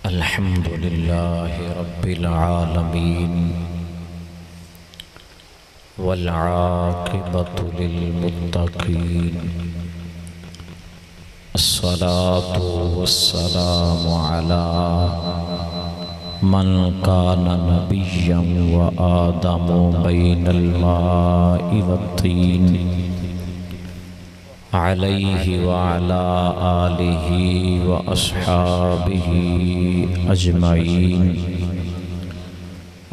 الحمد لله رب العالمين والعاقبة للمتقين الصلاة والسلام على من كان نبيا وآدم بين الماء والطين عليه وعلى آله وأصحابه أجمعين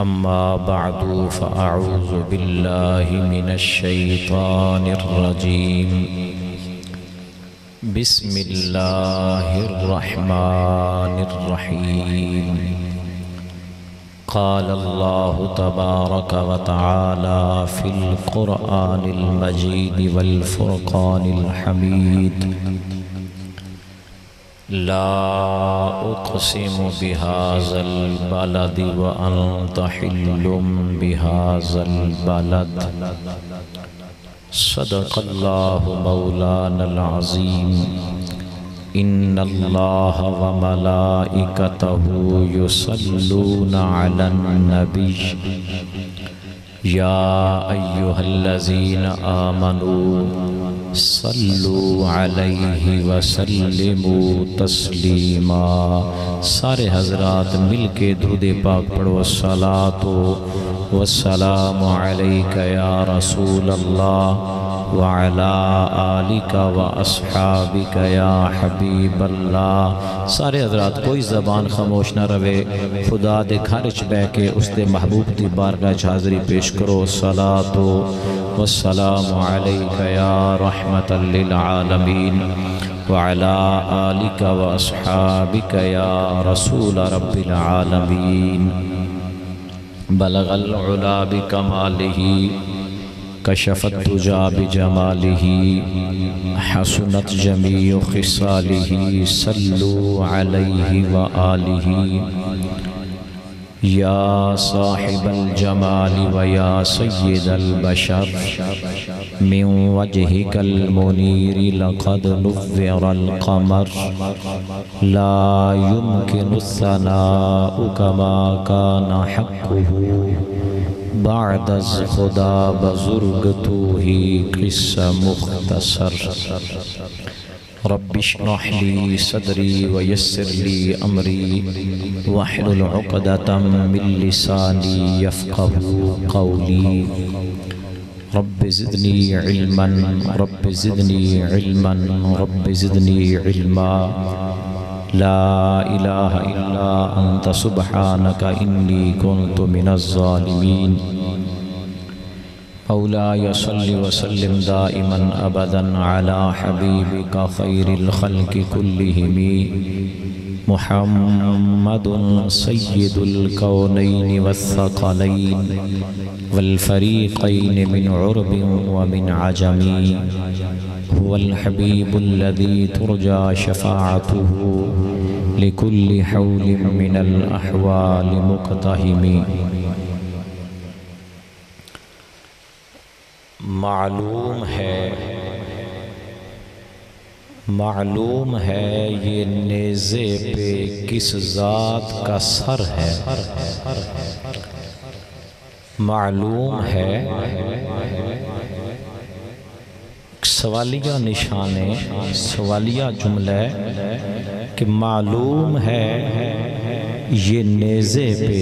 أما بعد فأعوذ بالله من الشيطان الرجيم بسم الله الرحمن الرحيم قال الله تبارك وتعالى في القرآن المجيد والفرقان الحميد لا أقسم بهذا البلد وأنت حل بهذا البلد صدق الله مولانا العظيم إن الله وملائكته يصلون على النبي يا أيها الذين آمنوا صلوا عليه وسلموا تسلیما۔ سارے حضرات مل کے درود پاک پڑھو۔ الصلاۃ والسلام علیک یا رسول اللہ وعلی آلک واصحابک یا حبیب اللہ۔ سارے حضرات کوئی زبان خاموش نہ روے، خدا دے گھر وچ بیٹھ کے اس دے محبوب دی بارگاہ وچ حاضری پیش کرو۔ الصلاۃ والسلام علیک یا رحمۃ للعالمین وعلی آلک واصحابک یا رسول رب العالمین۔ بلغ العلا بکمالہ کشف الدجی بجمالہ حسنت جمیع خصالہ صلوا علیہ وآلہ یا صاحب الجمال ویا سید البشر من وجهك المنیر لقد نور القمر لا يمكن الثناء كما كان حقه بعد از خدا بزرگ تو ہی قصہ مختصر۔ رب اشرح لي صدري ويسر لي أمري واحلل عقدة من لساني يفقهوا قولي رب زدني علما رب زدني علما رب زدني علما لا إله إلا أنت سبحانك إني كنت من الظالمين۔ مولاي صل وسلم دائما أبدا على حبيبك خير الخلق كلهم محمد سيد الكونين والثقلين والفريقين من عرب ومن عجم، هو الحبيب الذي ترجى شفاعته لكل حول من الأحوال مقتهم۔ معلوم ہے یہ نیزے پہ کس ذات کا سر ہے، معلوم ہے سوالیہ نشانے سوالیہ جملہ کہ معلوم ہے یہ نیزے پہ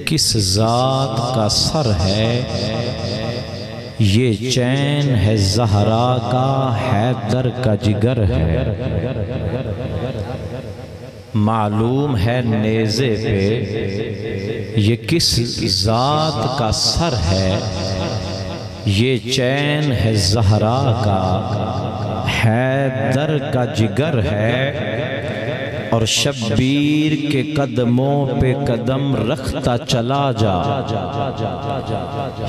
کس ذات کا سر ہے، یہ چین ہے زہرا کا حیدر کا جگر ہے۔ معلوم ہے نیزے پہ یہ کس ذات کا سر ہے، یہ چین ہے زہرا کا حیدر کا جگر ہے، اور شبیر کے قدموں پہ قدم رکھتا چلا جا،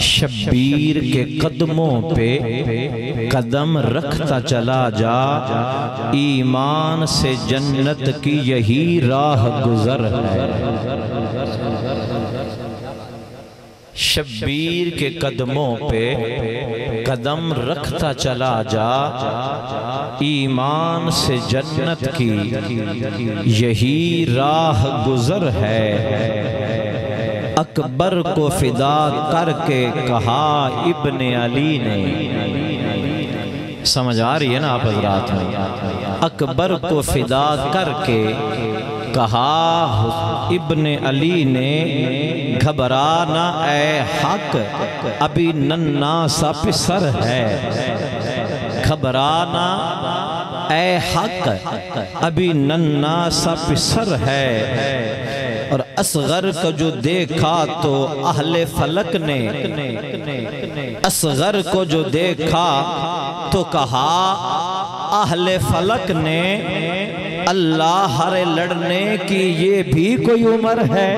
شبیر کے قدموں پہ قدم رکھتا چلا جا، ایمان سے جنت کی یہی راہ گزر ہے۔ شبیر کے قدموں پہ قدم رکھتا چلا جا، ایمان سے جنت کی یہی راہ گزر ہے۔ اکبر کو فدا کر کے کہا ابن علی نے، سمجھ آ رہی ہے نا آپ حضرات میں؟ اکبر کو فدا کر کے کہا ابن علی نے، گھبرانا اے حق ابھی ننھا سا پسر ہے، گھبرانا اے حق ابھی ننھا سا پسر ہے۔ اور اصغر کو جو دیکھا تو اہل فلک نے، اصغر کو جو دیکھا تو کہا اہل فلک نے، اللہ ہر لڑنے کی یہ بھی کوئی عمر ہے۔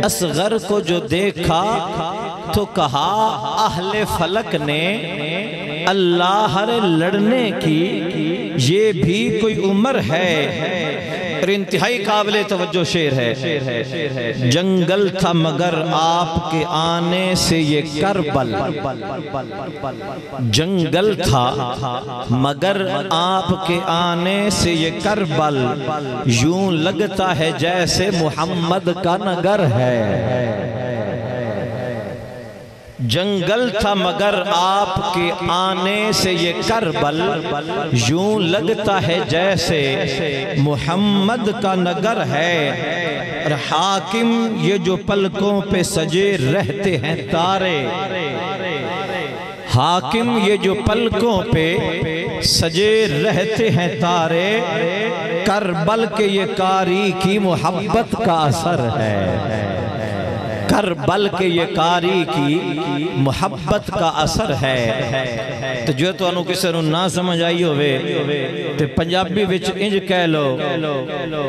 اصغر کو جو دیکھا تو کہا اہل فلک نے، اللہ ہر لڑنے کی یہ بھی کوئی عمر ہے۔ اور انتہائی قابل توجہ شعر ہے، جنگل تھا مگر آپ کے آنے سے یہ کربل، جنگل تھا مگر آپ کے آنے سے یہ کربل، یوں لگتا ہے جیسے محمد کا نگر ہے۔ جنگل تھا مگر آپ کے آنے سے یہ کربل، یوں لگتا ہے جیسے محمد کا نگر ہے۔ اور حاکم یہ جو پلکوں پہ سجے رہتے ہیں تارے، حاکم یہ جو پلکوں پہ سجے رہتے ہیں تارے، کربل کے یہ کاری کی محبت کا اثر ہے، کربل کے یہ کاری کی محبت کا اثر ہے۔ تو جو تو انہوں کسے نو نہ سمجھ آئی ہوئے تو پنجابی وچ انج کہہ لو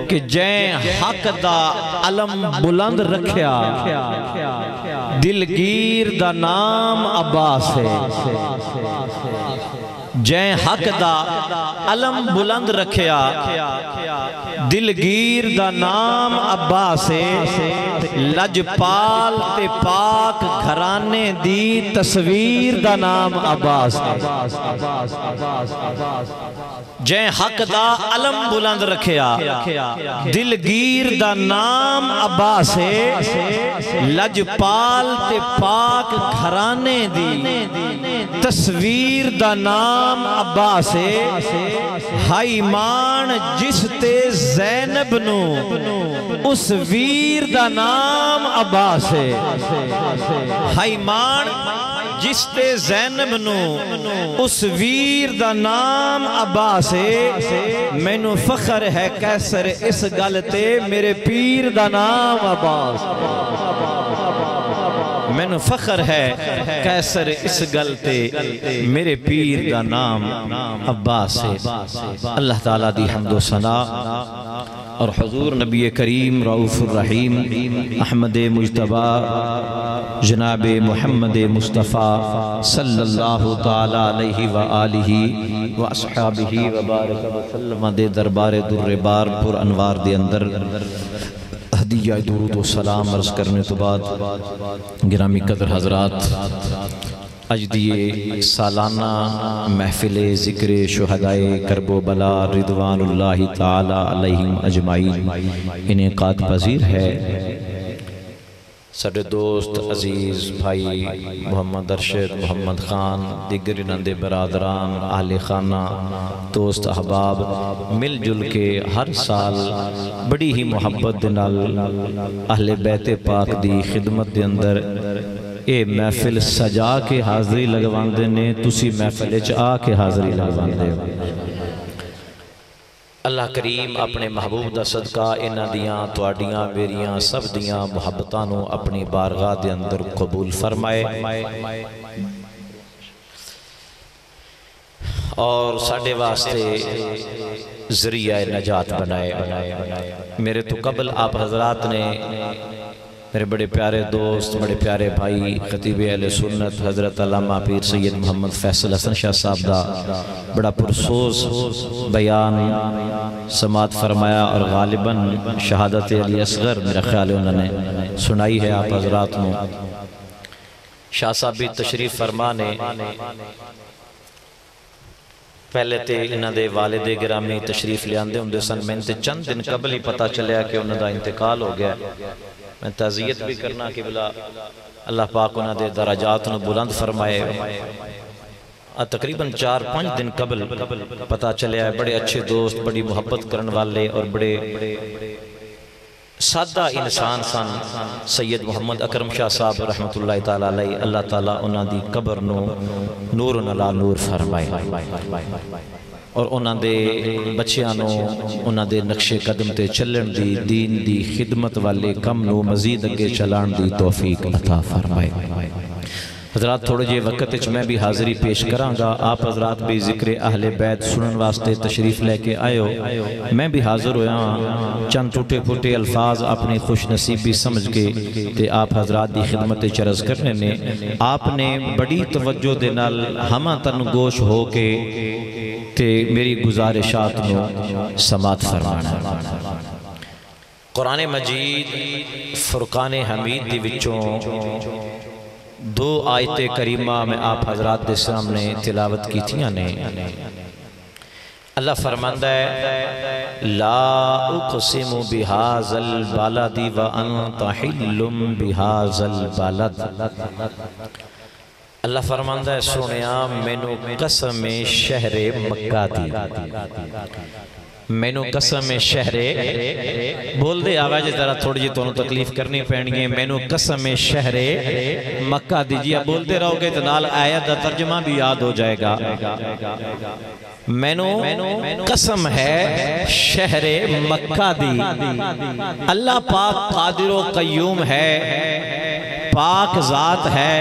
کہ جیں حق دا علم بلند رکھیا، دلگیر دا نام عباس ہے۔ جیں حق دا علم بلند رکھیا، دلگیر دا نام عباس ہے۔ لجپال تے پاک گھرانے دی تصویر دا نام عباس ہے۔ جیں حق دا علم بلند رکھیا، دلگیر دا نام عباس ہے۔ لجپال تے پاک گھرانے دی تصویر دا نام عباس ہے۔ ہائی مان جس تے زینب نو اس ویر دا نام عباس ہے۔ ہائی مان جس تے زینب نو اس ویر دا نام عباس ہے۔ میں نو فخر ہے کیسر اس گل تے میرے پیر دا نام عباس، میں نو فخر ہے کیسر اس گل تے میرے پیر دا نام عباس ہے۔ اللہ تعالیٰ دی حمد و ثنا اور حضور نبی کریم رؤوف الرحیم احمد مجتبی جناب محمد مصطفیٰ صلی اللہ تعالیٰ علیہ وآلہ واصحابہ وبارک وسلم دے دربار در بار پر انوار دے اندر ہدیہ درود و سلام عرض کرنے تو بعد گرامی قدر حضرات، اج دیئے سالانہ محفل ذکر شہدائے کرب و بلا رضوان اللہ تعالی علیہم اجمعین انعقاد پذیر ہے۔ ساڈے دوست عزیز بھائی محمد ارشد محمد خان، دیگر نندے برادران، اہل خانہ، دوست احباب مل جل کے ہر سال بڑی ہی محبت دنال اہل بیت پاک دی خدمت دے اندر اے محفل سجا کے حاضری لگوان دے نے، تسی محفل آ کے حاضری لگوان دے۔ اللہ کریم اپنے محبوب دا صدقہ انہاں دیاں تواڈیاں میریاں سب دیاں محبتانوں اپنی بارگاہ دے اندر قبول فرمائے، اور ساڈے واسطے ذریعہ نجات بنائے۔ میرے تو قبل آپ حضرات نے میرے بڑے پیارے دوست، بڑے پیارے بھائی، خطیب اہل سنت حضرت علامہ پیر سید محمد فیصل حسن شاہ صاحب دا بڑا پرسوز بیان سماعت فرمایا، اور غالباً شہادت علی اصغر میرا خیال ہے انہوں نے سنائی ہے آپ حضرات میں۔ شاہ صاحب بھی تشریف فرمانے پہلے تے انہاں دے والد گرامی تشریف لے آندے ہوندے سن، میں تے چند دن قبل ہی پتہ چلیا کہ انہاں دا انتقال ہو گیا۔ میں تعزیت بھی کرنا کہ بلا اللہ پاک انہاں دے درجات نو بلند فرمائے۔ تقریباً 4-5 دن قبل پتہ چلیا ہے، بڑے اچھے دوست، بڑی محبت کرن والے اور بڑے سادہ انسان سن سید محمد اکرم شاہ صاحب رحمت اللہ تعالیٰ علیہ۔ اللہ تعالیٰ انہاں دی قبر نو نور علی نور فرمائے، اور انہاں دے بچیاں نو انہاں دے نقش قدم تے چلن دی، دین دی خدمت والے کم نو مزید اگے چلان دی توفیق عطا فرمائے۔ حضرات تھوڑے جے وقت میں بھی حاضری پیش کراں گا، آپ حضرات بھی ذکر اہل بیت سنن واسطے تشریف لے کے آئے ہو، میں بھی حاضر ہویا چند ٹوٹے پھوٹے الفاظ اپنی خوش نصیبی سمجھ کے تے آپ حضرات دی خدمت چرز کرنے نے آپ نے بڑی توجہ دے نال ہماں تن گوش ہو کے تے میری گزارشات نو سماعت فرمانا۔ قرآن مجید فرقان حمید دی وچوں 2 آیت کریمہ میں آپ حضرات دے سامنے تلاوت کی تھیاں نے۔ اللہ فرماندہ ہے لا اقسم بہذا البلد وانت حل بہذا البلد۔ اللہ فرماندہ ہے سنیا مینو قسم شہر مکہ دی، مینو قسم شہر، بول دے آواز ذرا تھوڑی جی تو تکلیف کرنی پہنی ہے، مینو قسم شہر مکہ دی، جی آپ بولتے رہو گے تو نال آیت دا ترجمہ بھی یاد ہو جائے گا۔ مینو قسم ہے شہر مکہ دی، اللہ پاک قادر و قیوم ہے، پاک ذات ہے،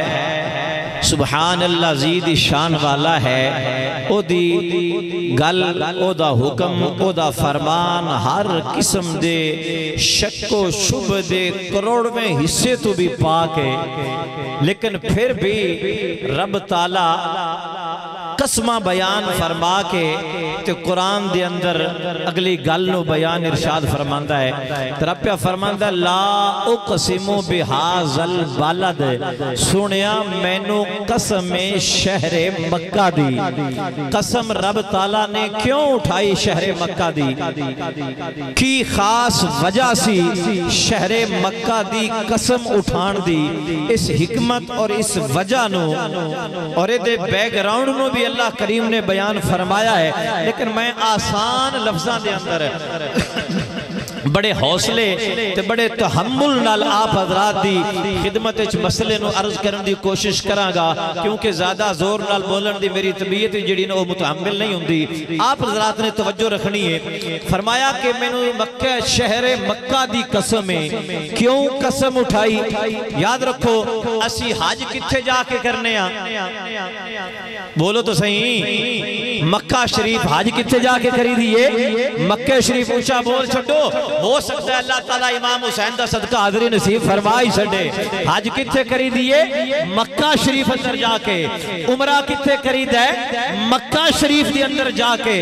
سبحان اللہ زید شان والا ہے، او دی گل، او دا حکم، او دا فرمان ہر قسم دے شک و شب دے کروڑویں حصے تو بھی پاک ہے، لیکن پھر بھی رب تعالیٰ قسمہ بیان فرما کے تو قرآن دے اندر اگلی گل نو بیان ارشاد فرماندہ ہے۔ ربیہ فرماندہ لا اقسم بہذا البلد، سنیا مینو قسم شہر مکہ دی۔ قسم رب تعالیٰ نے کیوں اٹھائی شہر مکہ دی؟ کی خاص وجہ سی شہر مکہ دی قسم اٹھان دی؟ اس حکمت اور اس وجہ نو اور دے بیک گراؤنڈ نو بھی اللہ کریم نے بیان فرمایا ہے، لیکن میں آسان لفظاں دے اندر بڑے حوصلے تے بڑے تحمل نال آپ حضرات دی خدمت اچھ مسئلے نو عرض کرن دی کوشش کراں گا، کیونکہ زیادہ زور نال بولن دی میری طبیعت جڑی نو متحمل نہیں ہوندی۔ آپ حضرات نے توجہ رکھنی ہے، فرمایا کہ میں نے مکہ شہر مکہ دی قسم ہے، کیوں قسم اٹھائی؟ یاد رکھو اسی حج کتھے جا کے کرنے ہاں؟ بولو تو صحیح، مکہ شریف حج کتھے جا کے کری دیئے؟ مکہ شریف اونچا بول چھٹو، ہو سکتا ہے اللہ تعالیٰ امام حسین دا صدقہ حاضری نصیب فرمائی چھڑے۔ حج کتھے کری دیئے؟ مکہ شریف اندر جا کے۔ عمرہ کتھے کری دے؟ مکہ شریف دی اندر جا کے۔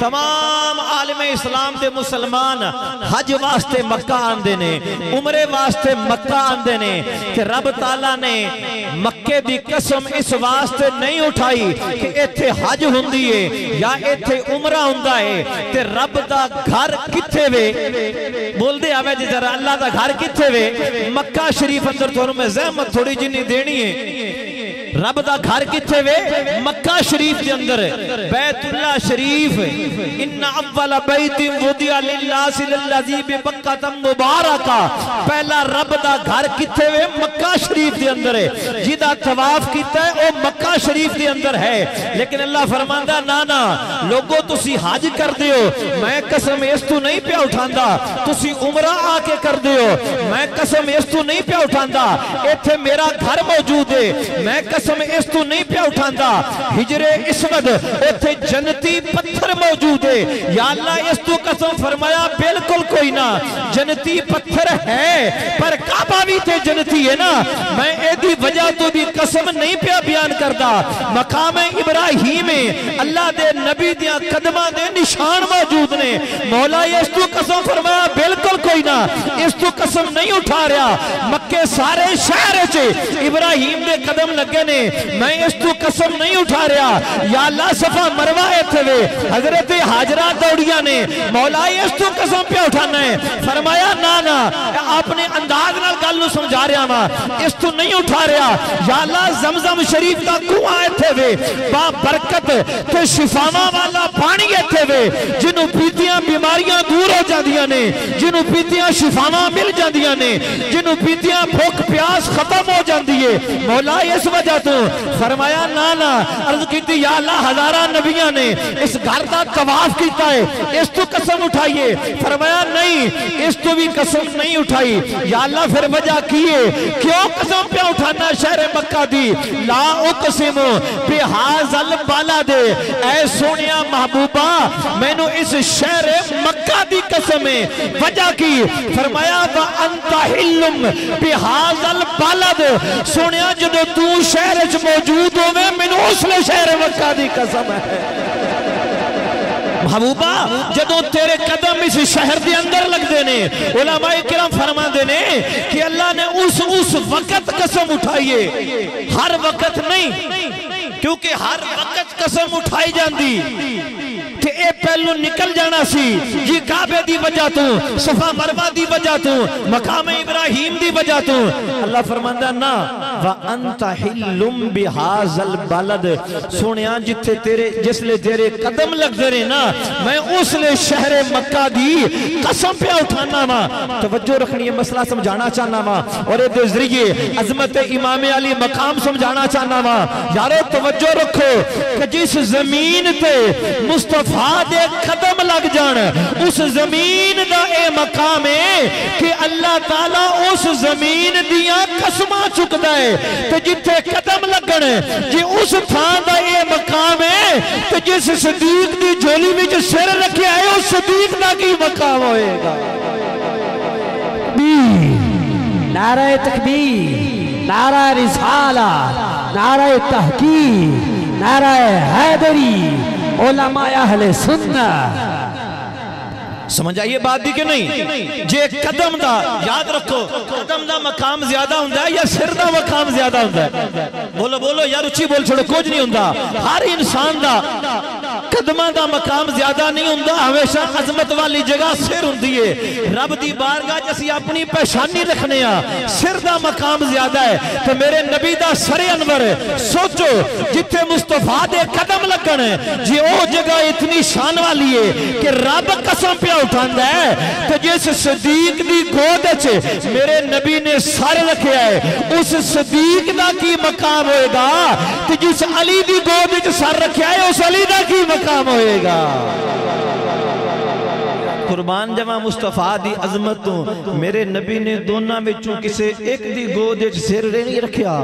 تمام عالم اسلام دے مسلمان حج واسطے مکہ آندے نے، عمرے واسطے مکہ آندے نے، کہ رب تعالیٰ نے مکہ دی قسم اس واسطے نہیں اٹھائی کہ ایتھے حج ہوندی ہے یا ایتھے عمرہ ہوندہ ہے، کہ رب دا گھر کتھے وے؟ بول دے آوے جی ذرا اللہ دا گھر کتھے وے؟ مکہ شریف اندر تو میں زحمت تھوڑی جنی دینی ہے۔ رب دا گھر کتھے وے؟ مکہ شریف دے اندر بیت اللہ شریف، ان اول بیت وضع للناس للذی ببکۃ مبارکہ، پہلا رب دا گھر کتھے وے؟ مکہ شریف دے اندر ہے، جیدہ طواف کیتا ہے وہ مکہ شریف دے اندر ہے۔ لیکن اللہ فرماندہ نانا لوگو تسی حج کر دیو، میں قسم اس تو نہیں پہ اٹھاندہ، تسی عمرہ آ کے کر دیو، میں قسم اس تو نہیں پہ اٹھاندہ، ایتھے میرا گھر موجود ہے، میں قسم اس تو نہیں پہ اٹھاندہ، ہجر اسود اتھے جنتی پتھر موجود ہے. یا اللہ اس تو قسم فرمایا بالکل کوئی نہ جنتی پتھر ہے پر کعبہ بھی تے جنتی ہے نا. میں ایدی وجہ تو بھی قسم نہیں پیا بیان کردا. مقام ابراہیم اللہ دے نبی دیاں قدمہ دے نشان موجود نے. مولا اس تو قسم فرمایا بالکل کوئی نہ اس تو قسم نہیں اٹھا رہا. مکے سارے شہر چے ابراہیم دے قدم لگے نے. میں اس تو قسم نہیں اٹھا رہا. یا اللہ صفا مروہ ایتھے وے حضرت حاجرہ دوڑیاں نے. مولا اس تو قسم پہ اٹھانا ہے. فرمایا نا اپنے انداز نال گل نو سمجھا رہا وا اس تو نہیں اٹھا رہا. یا اللہ زمزم شریف دا کنواں ایتھے وے با برکت تے شفاواں والا پانی ایتھے وے جنوں پیتیاں بیماریاں دور ہو جاندیاں نے, جنوں پیتیاں شفاواں مل جاندیاں نے, جنوں پیتیاں بھوک پیاس ختم ہو جاندی ہے. مولا اس وجہ تو فرمایا نا عرض کیتی یا اللہ ہزارہ نبیاں نے اس گھر دا طواف کیتا ہے اس تو قسم اٹھائیے. فرمایا نہیں اس تو بھی قسم نہیں اٹھائی. یا اللہ پھر وجہ کیے کیوں قسم پہ اٹھانا شہر مکہ دی. لا اقسم بہذا البلد اے سونیا محبوبہ میں نو اس شہر مکہ دی قسم ہے. وجہ کی فرمایا وَأَنْتَ حِلُّمْ بِهَذَا الْبَلَدِ سونیا جدو تو شہر اچ موجود ہوئے میں نو اس لئے شہر مکہ دی قسم ہے. محبوبہ جدو تیرے قدم اس شہر دے اندر لگ دینے علماء کرام فرما دینے کہ اللہ نے اس وقت قسم اٹھائیے ہر وقت نہیں کیونکہ ہر وقت قسم اٹھائی جاندی کہ اے پہلو نکل جانا سی جی کعبے دی وجہ تو صفا مروہ دی وجہ تو مقام ابراہیم دی وجہ تو. اللہ فرماندہ نا وَأَنْتَ حِلُّمْ بِهَذَا الْبَلَدِ سونیا جتھے تیرے جس لے تیرے قدم لگ دے نا میں اس لے شہر مکہ دی قسم پہ اٹھانا وا. توجہ رکھنی ہے مسئلہ سمجھانا چاہنا وا اور اے دے ذریعے عظمت امام علی مقام سمجھانا چاہنا وا. یارو توجہ رکھو کہ جس زمین تے مصطفیٰ دے قدم لگ جان اس زمین دا اے مقام ہے کہ اللہ تعالیٰ اس زمین دیا قسمہ چکتا ہے. تو جتھے قدم لگن جی اس تھان دا اے مقام ہے تو جس صدیق دی جھولی میں جو سر رکھے آئے اس صدیق دا کی مقام ہوئے گا. نعرہ تکبیر, نعرہ رسالہ, نعرہ تحقیق, نعرہ حیدری, علماء اہل سنت. سمجھ آئیے بات دی کہ نہیں جے قدم دا یاد رکھو قدم دا مقام زیادہ ہوندہ ہے یا سر دا مقام زیادہ ہوندہ ہے. بولو یا رچی بول چھوڑو کچھ نہیں ہوندہ. ہر انسان دا قدمہ دا مقام زیادہ نہیں ہوندہ. ہمیشہ عظمت والی جگہ سر ہوندی ہے. رب دی بارگاہ جیسی اپنی پہچانی رکھنے سر دا مقام زیادہ ہے. تو میرے نبی دا سر انور سوچو جتھے مصطفیٰ دے قدم لگن جی او جگہ اتنی شان والی ہے کہ رب قسم پہ اٹھاندہ ہے. تو جس صدیق دی گود چھے میرے نبی نے سر رکھے ہے اس صدیق دا کی مقام ہوئے گا. تو جس علی دی گود چھے سر رکھے ہے اس علی دا کی مقام ہوئے گا. قربان جمع مصطفیٰ دی عظمتوں میرے نبی نے دونوں میں چون کسے ایک دی گود سر نہیں رکھیا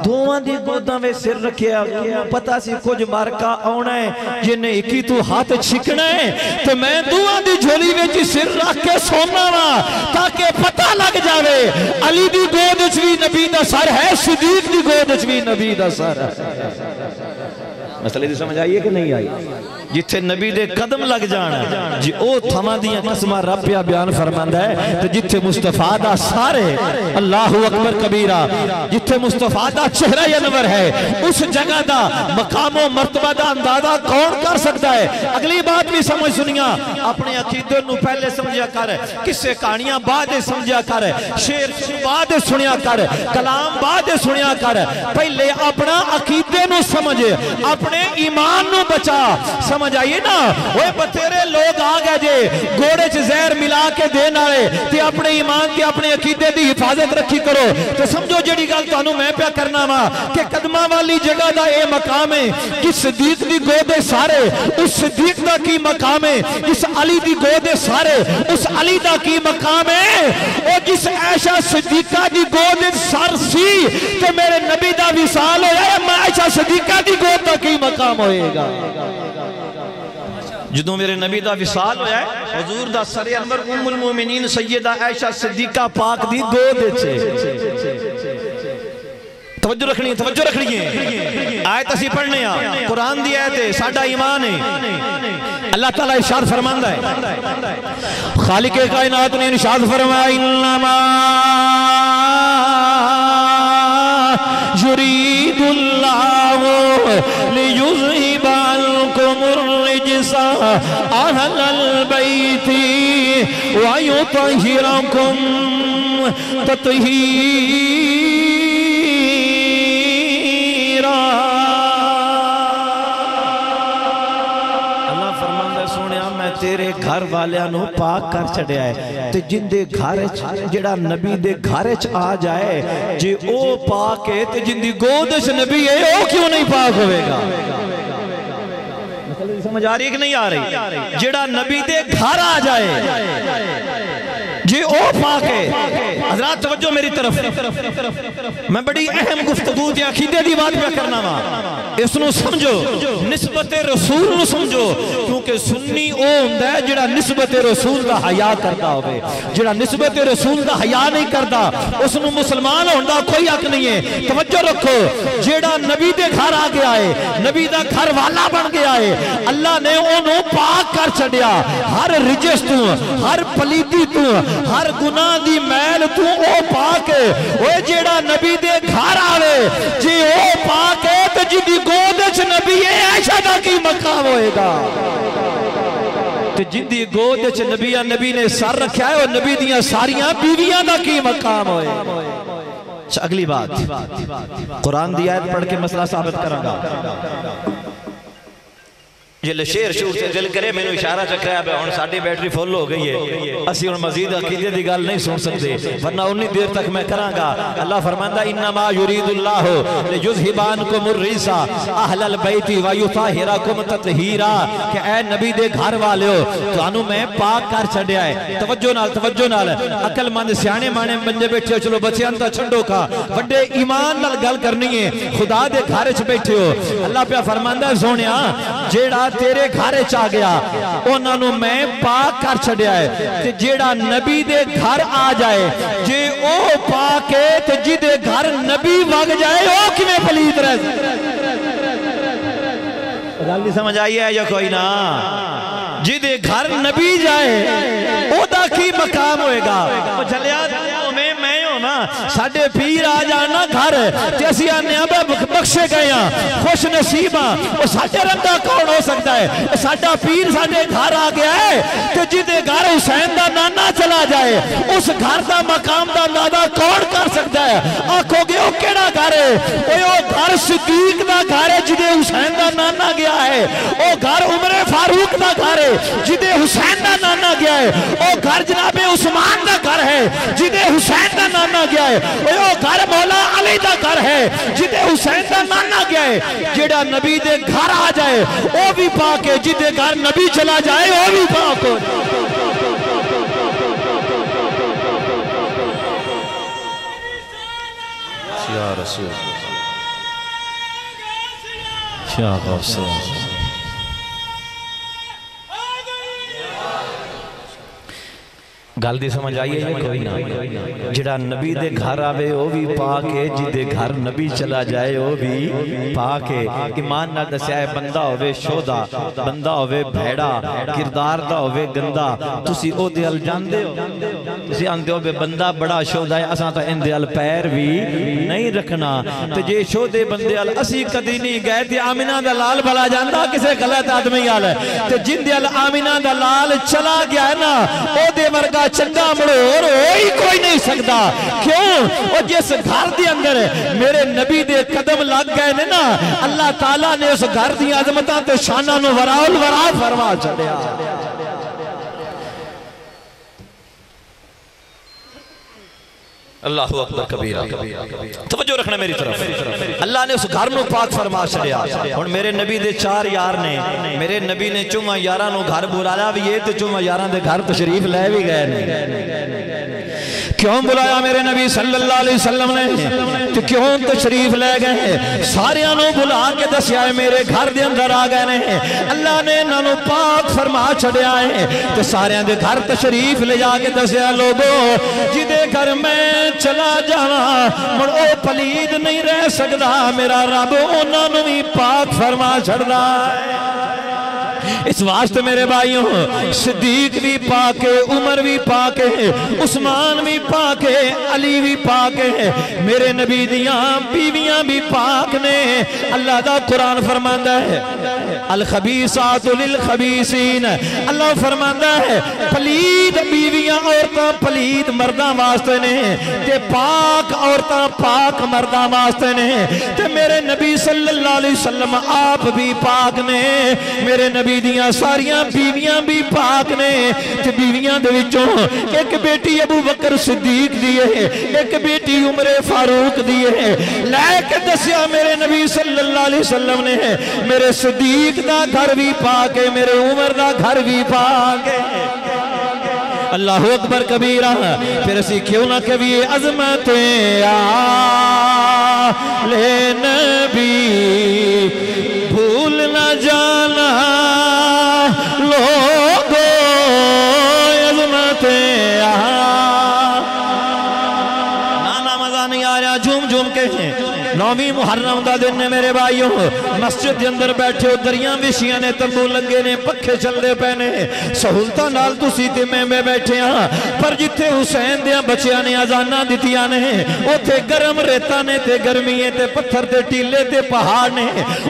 دونوں دی گودوں میں سر رکھیا. پتہ سی کچھ مارکا آنا ہے جنہیں ایکی تو ہاتھ چھکنا ہے تو میں دونوں دی جھولی میں چی سر رکھ کے سونا وا تاکہ پتہ لگ جاوے علی دی گود بھی نبی دا سر ہے صدیق دی گود بھی نبی دا سر ہے. مسئلے دی سمجھ آئیے کہ نہیں آئی. جتھے نبی دے قدم لگ جانا جی او تھما دیاں قسمہ رب پیا بیان فرماندہ ہے. تو جتھے مصطفیٰ دا سارے اللہ اکبر کبیرہ جتھے مصطفیٰ دا چہرہ انور ہے اس جگہ دا مقام و مرتبہ دا اندازہ کون کر سکتا ہے. اگلی بات بھی سمجھ سنیا اپنے عقیدے نو پہلے سمجھا کر کسے کہانیاں بعد سمجھا کر شعر بعد سنیا کر کلام بعد سنیا کر. پہلے اپنا عقیدے نو سمجھ اپنے ایمان نو بچا. سمجھ آئیے نا وہ بتیرے لوگ آگئے جے گوڑے چھ زہر ملا کے دین آئے تے اپنے ایمان تے اپنے عقیدے دی حفاظت رکھی کرو. تو سمجھو جڑی گل تو انہوں میں پیا کرنا وا کہ قدمہ والی جگہ دا اے مقام ہے جس صدیق دی گودے سارے اس صدیق دا کی مقام ہے. جس علی دی گودے سارے اس علی دا کی مقام ہے. اور جس عائشہ صدیقہ دی گودے سار سی تے میرے نبی دا وصال ہویا ہے میں عائشہ صدیقہ دی گود دا کی مقام ہوئے گا۔ جدوں میرے نبی دا وصال ہویا ہے حضور دا سر انور ام المومنین سیدہ عائشہ صدیقہ پاک دی گود چھے۔ توجہ رکھنی ہے، آیت اسی پڑھنے ہیں، قرآن دی آیت ہے، ساڈا ایمان ہے۔ اللہ تعالیٰ ارشاد فرماندا ہے، خالق کائنات نے ارشاد فرمایا انما یرید اللہ لیذہب عنکم الرجس اہل البیت ویطہرکم تطہیرا۔ تیرے گھر والیاں پاک کر چڑھیا ہے تے جن دے گھر جڑا نبی دے گھر آ جائے جے او پاک ہے تے جن دی گودش نبی ہے او کیوں نہیں پاک ہوئے گا؟ سمجھ آ رہی ہے کہ نہیں آ رہی؟ جڑا نبی دے گھر آ جائے جی او پاک ہے۔ حضرات توجہ میری طرف، میں بڑی اہم گفتگو تے عقیدے دی بات پہ کرنا وا، اس نو سمجھو، نسبت رسول نو سمجھو، کیونکہ سنی او ہوندا ہے جڑا نسبت رسول دا حیا کردا ہوے، جڑا نسبت رسول دا حیا نہیں کردا اس نو مسلمان ہون دا کوئی حق نہیں ہے۔ توجہ رکھو، جڑا نبی دے گھر آ گیا ہے، نبی دا گھر والا بن گیا ہے، اللہ نے اونوں پاک کر چھڈیا ہر رجس تو، ہر پلیتی تو، ہر گناہ دی میل تو او پاک ہے۔ وہ جیڑا نبی دے گھر آوے جی او پاک ہے تو جی دی گودچ نبی ہے عائشہ دا کی مقام ہوئے گا؟ تو جی دی گودچ نبی نے سر رکھا ہے اور نبی دیاں ساریاں بیویاں دا کی مقام ہوئے گا۔ اگلی بات قرآن دی آیت پڑھ کے مسئلہ ثابت کروں گا۔ جلے شیر شور سے دل کرے میں نے اشارہ چکرہ ہے ہون ساڑھی بیٹری فل ہو گئی ہے، اسی ان مزید عقیدے دی گال نہیں سن سکتے، ورنہ انی دیر تک میں کروں گا۔ اللہ فرماندہ انما یرید اللہ لیذہبانکم الرجس اہل البیت ویطہرکم تطہیرا، کہ اے نبی دے گھر والے ہو تو انہوں میں پاک کر چھڑیا ہے۔ توجہ نال عقل مند سیانے مانے بنجے بیٹھے ہو، چلو بچے انتا چھنڈو کا بڑے ایمان نال گل کرنی ہے، خدا دے گھر چھ بیٹھے ہو۔ اللہ پہ فرماندہ سونیا جیڑا تیرے گھارے چاہ گیا انہوں نے میں پاک کر چھڑیا ہے، تے جیڑا نبی دے گھر آ جائے جے او پاک ہے تے جی دے گھر نبی وگ جائے او کمیں پلید رہ گل سمجھ آئی ہے یا کوئی نا؟ جی دے گھر نبی جائے او دا کی مقام ہوئے گا؟ چلیا میں ہوں نا ساڑھے پیر آ جانا گھر تے اسی آنے ابا بخشے گئے ہیں خوش نصیبہ، وہ ساڑھے رنگا کون ہو سکتا ہے؟ ساڑھا پیر ساڑھے گھر آ گیا ہے تو جدے گھر حسین دا نانا چلا جائے اس گھر دا مقام دا اندازہ کون کر سکتا ہے؟ آنکھو گے وہ کیڑا گھر ہے؟ وہ گھر صدیق دا گھر ہے جدے حسین دا نانا گیا ہے، وہ گھر عمر فاروق دا گھر ہے جدے حسین دا نانا گیا ہے، وہ گھر جناب عثمان دا گھر ہے جدے حسین دا نانا گیا ہے، وہ گھر مولا علی دا گھر ہے جدے حسین دا نانا گیا ہے۔ جیڑا نبی دے گھر آ جائے وہ بھی پاک ہے، جدے گھر نبی چلا جائے وہ بھی پاک ہو۔ یا رسول یا غوث گل دی سمجھ آئیے یہ کوئی نہ؟ جڑا نبی دے گھر آوے وہ بھی پاک ہے، جدے گھر نبی چلا جائے وہ بھی پاک ہے۔ ایمان نہ دسیا ہے بندہ ہوئے شودا، بندہ ہوئے بھیڑا، کردار دا ہوئے گندہ، تسی او دے ال جان دے ہو؟ تسی آن دے ہو بے بندہ بڑا شودا ہے، اساں تا ان دے ال پیر بھی نہیں رکھنا، تو جے شودے بندے ال اسی کدی نہیں گئے تھے آمینہ دا لال بلا جاندہ کسے غلط آدمی آل ہے، تو جن دے ال آمینہ دا لال چلا گیا ہے نا او دے ورگا چنگا مڑور ہوئی کوئی نہیں سکتا۔ کیوں؟ اور جس گھر دی اندر میرے نبی دے قدم لگ گئے نا اللہ تعالیٰ نے اس گھر دی عظمتاں تے شانہ نو وراؤل ورا فرما چڑھیا۔ اللہ اکبر کبیرہ، توجہ رکھنا میری طرف، اللہ نے اس گھر نو پاک فرما چڑھیا۔ اور میرے نبی دے 4 یار نے، میرے نبی نے چوما یاراں نو گھر بلایا بھی یہ تو چوما یاراں دے گھر تشریف لے بھی گئے نے۔ کیوں بلایا میرے نبی صلی اللہ علیہ وسلم نے تو کیوں تشریف لے گئے سارے انہوں بلا کے دسیا ہے میرے گھر دے اندر آ گئے نے اللہ نے انہوں پاک فرما چھڑیا ہے تو سارے دے گھر تشریف لے جا کے دسیا لوگو جدے گھر میں چلا جانا مڑ او پلید نہیں رہ سکتا میرا رب انہوں بھی پاک فرما چھڑنا ہے اس واسطے میرے بھائیوں صدیق بھی پاک ہے عمر بھی پاک ہے عثمان بھی پاک ہے علی بھی پاک ہے میرے نبی دیاں بیویاں بھی پاک نے اللہ دا قرآن فرماندہ ہے الخبیثات للخبیثین اللہ فرماندہ ہے پلید بیویاں عورتاں پلید مرداں واسطے نے تے پاک عورتاں پاک مرداں واسطے نے تے میرے نبی صلی اللہ علیہ وسلم آپ بھی پاک نے میرے نبی دیاں ساریاں بیویاں بھی پاک نے تے بیویاں دے وچوں ایک بیٹی ابو بکر صدیق دیئے ایک بیٹی عمر فاروق دیئے لے کے دسیا میرے نبی صلی اللہ علیہ وسلم نے میرے صدیق دا گھر بھی پاک ہے میرے عمر دا گھر بھی پاک ہے اللہ اکبر کبیرہ پھر اسی کیوں نہ کبھی عظمتیں آلِ نبی بھول نہ جانا لوگو عظمتیں نانا مزہ نہیں آ رہا جھوم جھوم کے ہیں نویں محرم دا دن نے میرے بھائیوں مسجد دے اندر بیٹھے ہو دریاں وشیاں نے تمبو لگے نے پکھے چل دے پہنے سہولتاں نال تسی تے میں بیٹھے ہاں پر جتھے حسین دیاں بچیاں نے اذاناں دتیاں نے اوتھے گرم ریتاں نے تے گرمیے تے پتھر تے ٹیلے تے پہاڑ نے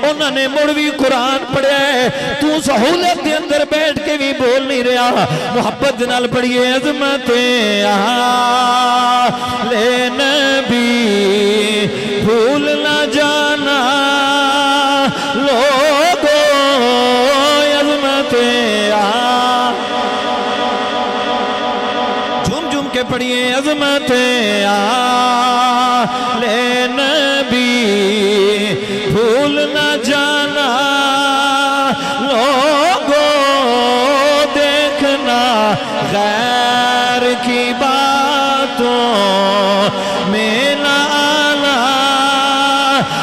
انہاں نے مڑ بھی قرآن پڑھیا ہے تو سہولت دے اندر بیٹھ کے بھی بول نہیں رہا محبت نال پڑھیے عظمتیں آلِ نبی بھول نہ جانا لوگو عظمتیں جھوم جھوم کے پڑھیے عظمتیں آلِ نبی بھول نہ جانا لوگو دیکھنا غیر کی باتوں میں نہ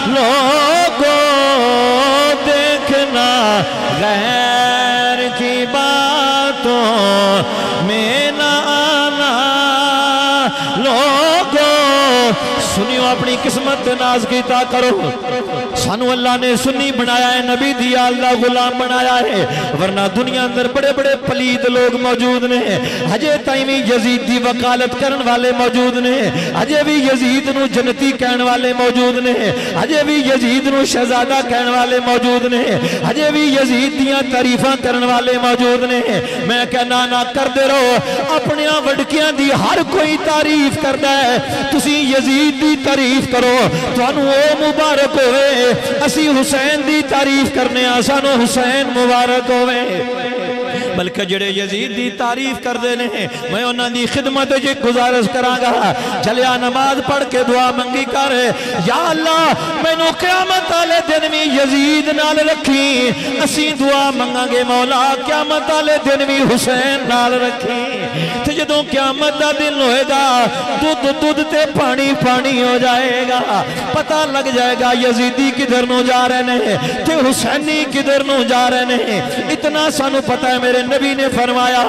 لوگو دیکھنا غیر کی باتوں میں نہ آنا لوگو سنیو اپنی قسمت ناز کیتا کرو سانو اللہ نے سنی بنایا ہے نبی دیا اللہ غلام بنایا ہے ورنہ دنیا اندر بڑے بڑے پلید لوگ موجود نے ہجے تائمی یزید دی وکالت کرن والے موجود نے ہجے بھی یزید نو جنتی کہن والے موجود نے ہجے بھی یزید نو شہزادہ کہن والے موجود نے ہجے بھی یزید دیاں تعریفاں کرن والے موجود نے میں کہنا نہ کر دے رہو اپنیاں وڈکیاں دی ہر کوئی تعریف کردا ہے تسی یزید دی تعریف کرو تانوں او مبارک ہوئے اسی حسین دی تعریف کرنے آسانو حسین مبارک ہوئے بلکہ جڑے یزید دی تعریف کر دینے ہیں میں انہاں دی خدمت جی گزارش کراں گا چلیا نماز پڑھ کے دعا منگی کر یا اللہ میں نو قیامت آلے دن میں یزید نال رکھی اسی دعا منگاں گے مولا قیامت آلے دن میں حسین نال رکھی تو جدوں قیامت دا دن ہوئے گا دودھ تے پانی پانی ہو جائے گا پتہ لگ جائے گا یزیدی کدھر نو جا رہے ہیں تے حسینی کدھر نو جا رہے ہیں اتنا سانو پتہ ہے میرے نبی نے فرمایا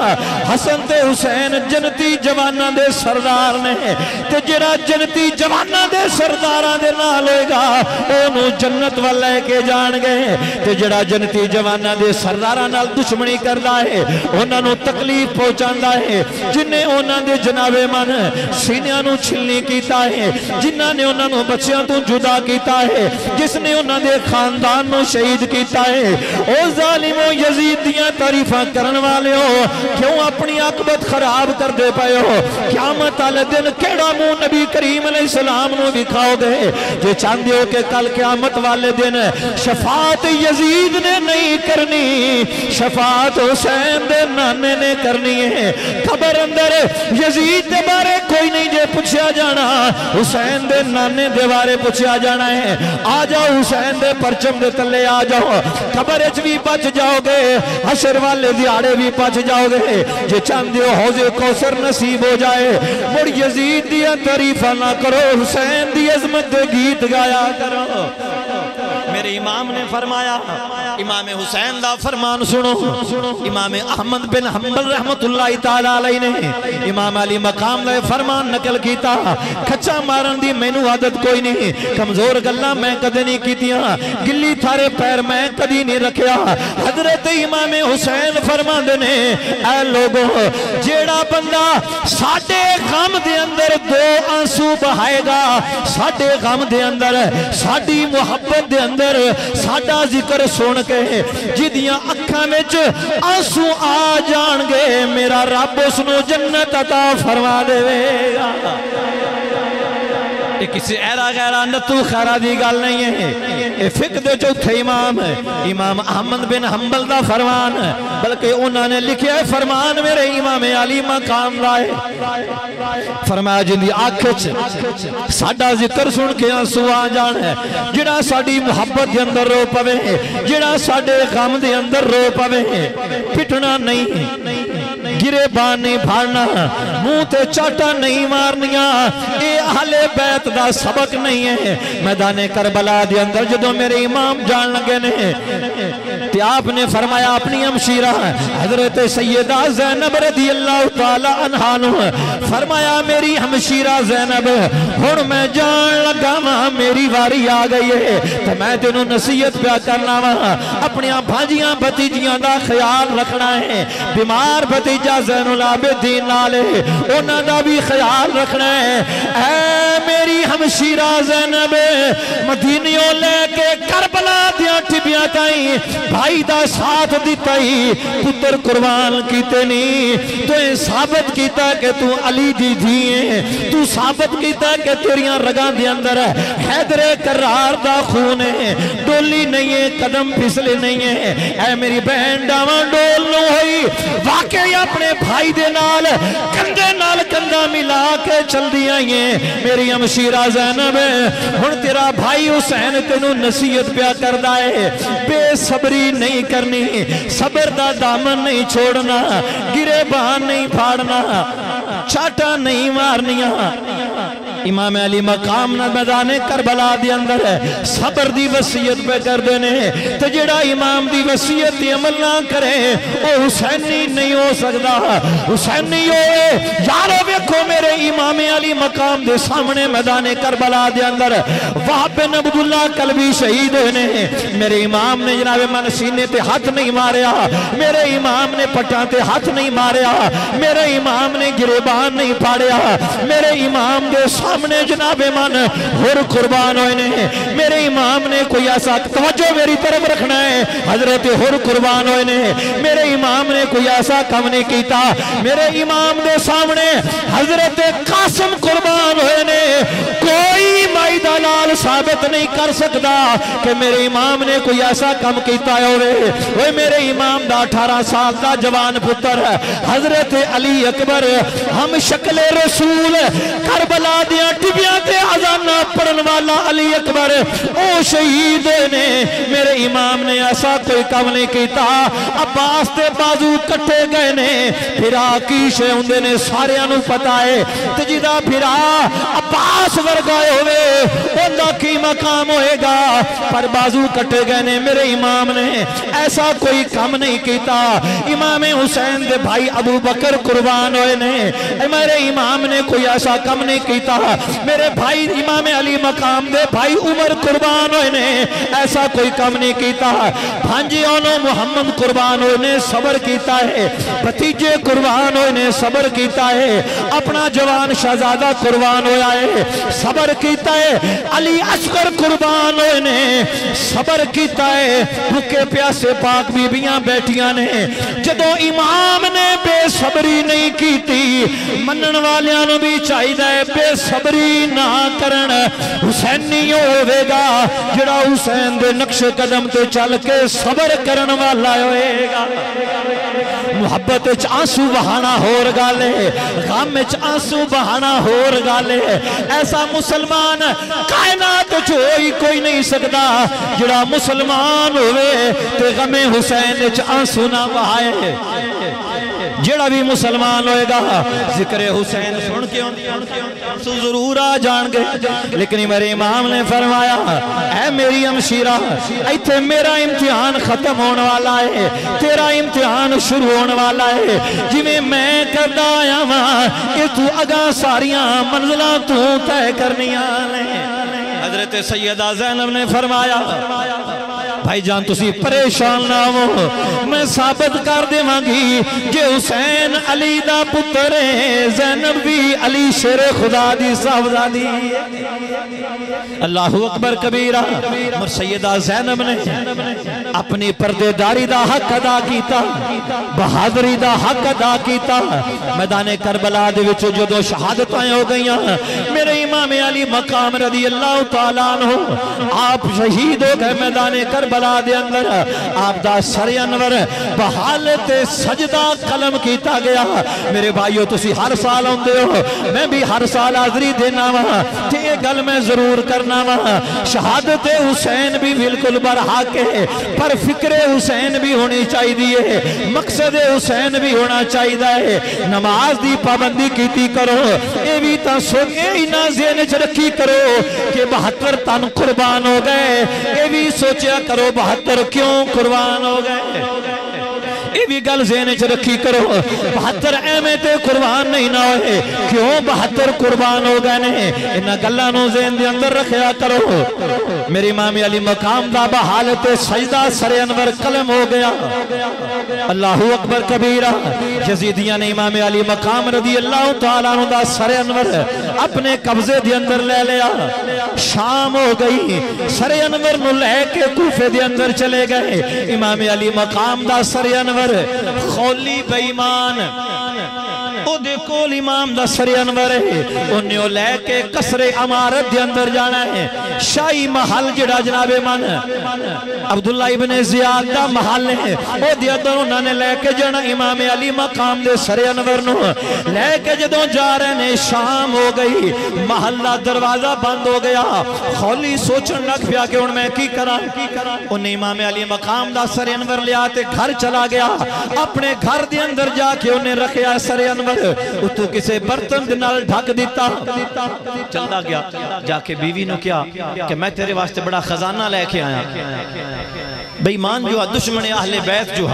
حسن تے حسین جنتی جواناں دے سردار نے تے جڑا جنتی جواناں دے سرداراں دے نال ہوئے گا اونوں جنت وال لے کے جان گے تے جڑا جنتی جواناں دے سرداراں نال دشمنی کردا ہے انہاں نوں تکلیف پہنچاندا ہے جنہیں انہاں دے جناب من سینیاں نوں چھلنی کیتا ہے جنہاں نے انہاں نوں بچیاں تو جدا کیتا ہے جس نے انہاں دے خاندان نوں شہید کیتا ہے او ظالمو یزید دیاں تعریفاں کرن والے ہو کیوں اپنی عاقبت خراب کر دے پائے ہو قیامت والے دن کیڑا منہ نبی کریم علیہ السلام نو دکھاؤ گے جو چاندے ہو کہ کل قیامت والے دن شفاعت یزید نے نہیں کرنی شفاعت حسین دے نانے نے کرنی ہے قبر اندر یزید دے بارے کوئی نہیں جے پوچھا جانا حسین دے نانے دے بارے پوچھا جانا ہے آ جاؤ حسین دے پرچم دے تلے آ جاؤ قبر اچ بھی بچ جاؤ گے حشر والے دی دہاڑے بھی پچ جاؤ گے جے چاندے ہو حوض کوثر نصیب ہو جائے مڑ یزید دیا تعریفہ نہ کرو حسین دی عظمت دے گیت گایا کرو میرے امام نے فرمایا امام حسین دا فرمان سنو امام احمد بن حنبل رحمت اللہ تعالیٰ علیہ نے امام علی مقام لے فرمان نقل کیتا کھچا مارن دی مینو عادت کوئی نہیں کمزور گلہ میں کدے نہیں کیتیاں گلی تھارے پیر میں کدی نہیں رکھیا حضرت امام حسین فرمان دینے اے لوگوں جیڑا بندہ ساڑھے غم دے اندر دو آنسو بہائے گا ساڑھے غم دے اندر ساڑھی محبت دے اندر ساڑھا ذکر سن کے جدیاں اکھاں وچ آنسو آ جان گے میرا رب اس نو جنت عطا فرما دے گا یہ کسی ایرہ غیرہ نتو خیرہ دی گال نہیں ہے یہ فقہ دے چوتھے امام ہے امام احمد بن حنبل دا فرمان ہے بلکہ انہوں نے لکھیا ہے فرمان میرے امام علی مقام لائے فرمایا جن دی آنکھچ ساڑھا ذکر سن کے آنسو آ جان ہے جڑا ساڑھی محبت دے اندر رو پوے جڑا ساڑھے غم دے اندر رو پوے پٹنا نہیں گرے بان نہیں بھارنا منہ تے چاٹا نہیں مارنیاں اے اہل بیت دا سبق نہیں ہے میدان کربلا دے اندر جدو میرے امام جان لگے نے تے آپ نے فرمایا اپنی ہمشیرہ حضرت سیدہ زینب رضی اللہ تعالی عنہا نو فرمایا میری ہمشیرہ زینب ہن میں جان لگا ماں میری واری آ گئی ہے تو میں تینوں نصیحت پیا کرنا ماں اپنی بھاجیاں بھتیجیاں دا خیال رکھنا ہے بیمار بھتیجا زین العابدین نالے انہاں دا بھی خیال رکھنا ہے اے میری ہمشیرہ زینب مدینیوں لے کے کربلا دیا ٹبیاں تائیں بھائی دا ساتھ دیتا ہی پتر قربان کیتے نہیں تو اے ثابت کیتا کہ تو علی دی دھیئے تو ثابت کیتا کہ تیریاں رگان دے اندر حیدر کرار دا خون ہے ڈولی نہیں ہے قدم پھسلے نہیں ہے اے میری بہن ڈاوان ڈول نو ہوئی واقعی اپنے بھائی دے نال کندے نال کندہ ملا کے چل دیا ہیں میری ہمشیرہ زینب ہن تیرا بھائی حسین تینوں نصیحت پیا کر دائے بے صبری نہیں کرنی صبر دا دامن نہیں چھوڑنا گرے بان نہیں پھاڑنا چاٹا نہیں مارنیاں امام علی مقام نہ میدان کربلا دی اندر ہے صبر دی وصیت پہ کر دینے تو جڑا امام دی وصیت دی عمل نہ کرے وہ حسینی نہیں ہو سکتا حسینی ہوئے یارو بیکھو میرے امام علی مقام دے سامنے میدان کربلا دی اندر وہاں بن عبداللہ قلبی شہید ہوئے میرے امام نے جناب من سینے تے ہاتھ نہیں ماریا میرے امام نے پٹاں تے ہاتھ نہیں ماریا میرے امام نے گریبان نہیں پھاڑیا میرے امام دے سامنے جناب من ہر قربان ہوئے نے میرے امام نے کوئی ایسا توجہ میری طرف رکھنا ہے حضرت ہر قربان ہوئے نے میرے امام نے کوئی ایسا کم نہیں کیتا میرے امام دے سامنے حضرت قاسم قربان ہوئے نے کوئی مائی دلال ثابت نہیں کر سکتا کہ میرے امام نے کوئی ایسا کم کیتا ہوئے وہ میرے امام دا 18 سال دا جوان پتر حضرت علی اکبر ہم شکل رسول کربلا دیا ٹبیاں تے اذان پڑھن والا علی اکبر او شہید نے میرے امام نے ایسا کوئی کم نہیں کیتا عباس تے بازو کٹے گئے نے پھرا کی شے ہوندے نے سارے انو پتا ہے تجیدہ پھرا عباس ورگائے ہوئے اندہ کی مقام ہوئے گا پر بازو کٹے گئے نے میرے امام نے ایسا کوئی کم نہیں کیتا امام حسین دے بھائی ابو بکر قربان ہوئے نے میرے امام نے کوئی ایسا کم نہیں کیتا میرے بھائی امام علی مقام دے بھائی عمر قربان ہوئے نے ایسا کوئی کم نہیں کیتا بھانجی انہوں محمد قربان ہوئے نے صبر کیتا ہے بھتیجے قربان ہوئے نے صبر کیتا ہے اپنا جوان شہزادہ قربان ہویا ہے صبر کیتا ہے علی اصغر قربان ہوئے نے صبر کیتا ہے بھوکے پیاسے پاک بیبیاں بیٹھیاں نے جدو امام نے بے صبری نہیں کیتی منن والیاں نو بھی چاہی دے بے صبری نہ کرن حسینی ہوئے گا جڑا حسین دے نقش قدم تے چل کے صبر کرن والا ہوئے گا محبت وچ آنسو بہانا ہور گل ہے، غم وچ آنسو بہانا ہور گل ہے۔ ایسا مسلمان کائنات وچ ہوئی کوئی نہیں سکدا جڑا مسلمان ہوئے تے غم حسین وچ آنسو نہ بہائے۔ جڑا بھی مسلمان ہوئے گا ذکر حسین سن کے آنسو ضرور آ جان گے، لیکن میرے امام نے فرمایا اے میری ہمشیرہ ایتھے میرا امتحان ختم ہونے والا ہے، تیرا امتحان شروع ہونے والا ہے۔ جی میں کردہ آیا ہاں کہ تو اگاں ساریاں منزلہ تو طے کرنیاں لیں۔ حضرت سیدہ زینب نے فرمایا بھائی جان تسی پریشان نہ ہو، میں ثابت کر دے مانگی کہ حسین علی دا پتر ہے، زینب بھی علی شیر خدا دی صاحبزادی ہے۔ اللہ اکبر کبیرہ۔ اور سیدہ زینب نے اپنی پردے داری دا حق ادا کیتا، بہادری دا حق ادا کیتا۔ میدان کربلا دے وچ جدوں شہادتیں ہو گئیاں، میرے امام علی مقام رضی اللہ تعالیٰ عنہ آپ شہید ہو گئے میدان کربلا دے اندر۔ آپ دا سر انور بحالت سجدہ قلم کیتا گیا۔ میرے بھائیو تسی ہر سال ہوندے ہو، میں بھی ہر سال حاضری دینا وہاں تے یہ گل میں ضرور کرنا وہاں۔ شہادت حسین بھی بالکل برحق ہے، پر فکر حسین بھی ہونی چاہیے، مقصد حسین بھی ہونا چاہیے۔ نماز دی پابندی کیتی کرو، اے بھی تا سوچے ہی نہ ذہن چ رکھی کرو کہ 72 تن قربان ہو گئے، اے بھی سوچیا کرو 72 کیوں قربان ہو گئے۔ یہ بھی گل ذہن چ رکھی کرو 72 ایویں تے قربان نہیں نہ ہوئے، کیوں 72 قربان ہو گئے نے، انہاں گلاں نوں ذہن دے اندر رکھیا کرو۔ میرے امام علی مقام دا بحالت سجدہ سر انور قلم ہو گیا۔ اللہ اکبر کبیرہ۔ یزیدیاں نے امام علی مقام رضی اللہ تعالیٰ عنہ دا سر انور اپنے قبضے دے اندر لے لیا۔ شام ہو گئی، سر انور نو لے کے کوفے دے اندر چلے گئے۔ امام علی مقام دا سر انور خولی بے ایمان او دیکھو امام دا سر انور ہے، انہوں لے کے قصر عمارت دے اندر جانا ہے۔ شاہی محل جڑا جناب من عبداللہ ابن زیاد دا محل ہے، او دے اندر انہوں نے لے کے جانا امام علی مقام دے سر انور نو لے کے جدوں جا رہے نے۔ شام ہو گئی، محلہ دروازہ بند ہو گیا۔ خولی سوچن لگ پیا کہ ان میں کی کرا، انہیں امام علی مقام دا سر انور لے آتے گھر چلا گیا۔ اپنے گھر دے اندر جا کے انہیں رکھیا سر انور، تو کسے برتن دنال ڈھک دیتا، چلتا گیا۔ جا کے بیوی نو کیا کہ میں تیرے واسطے بڑا خزانہ لے کے آیا۔ بے ایمان جو دشمن اہل بیت جو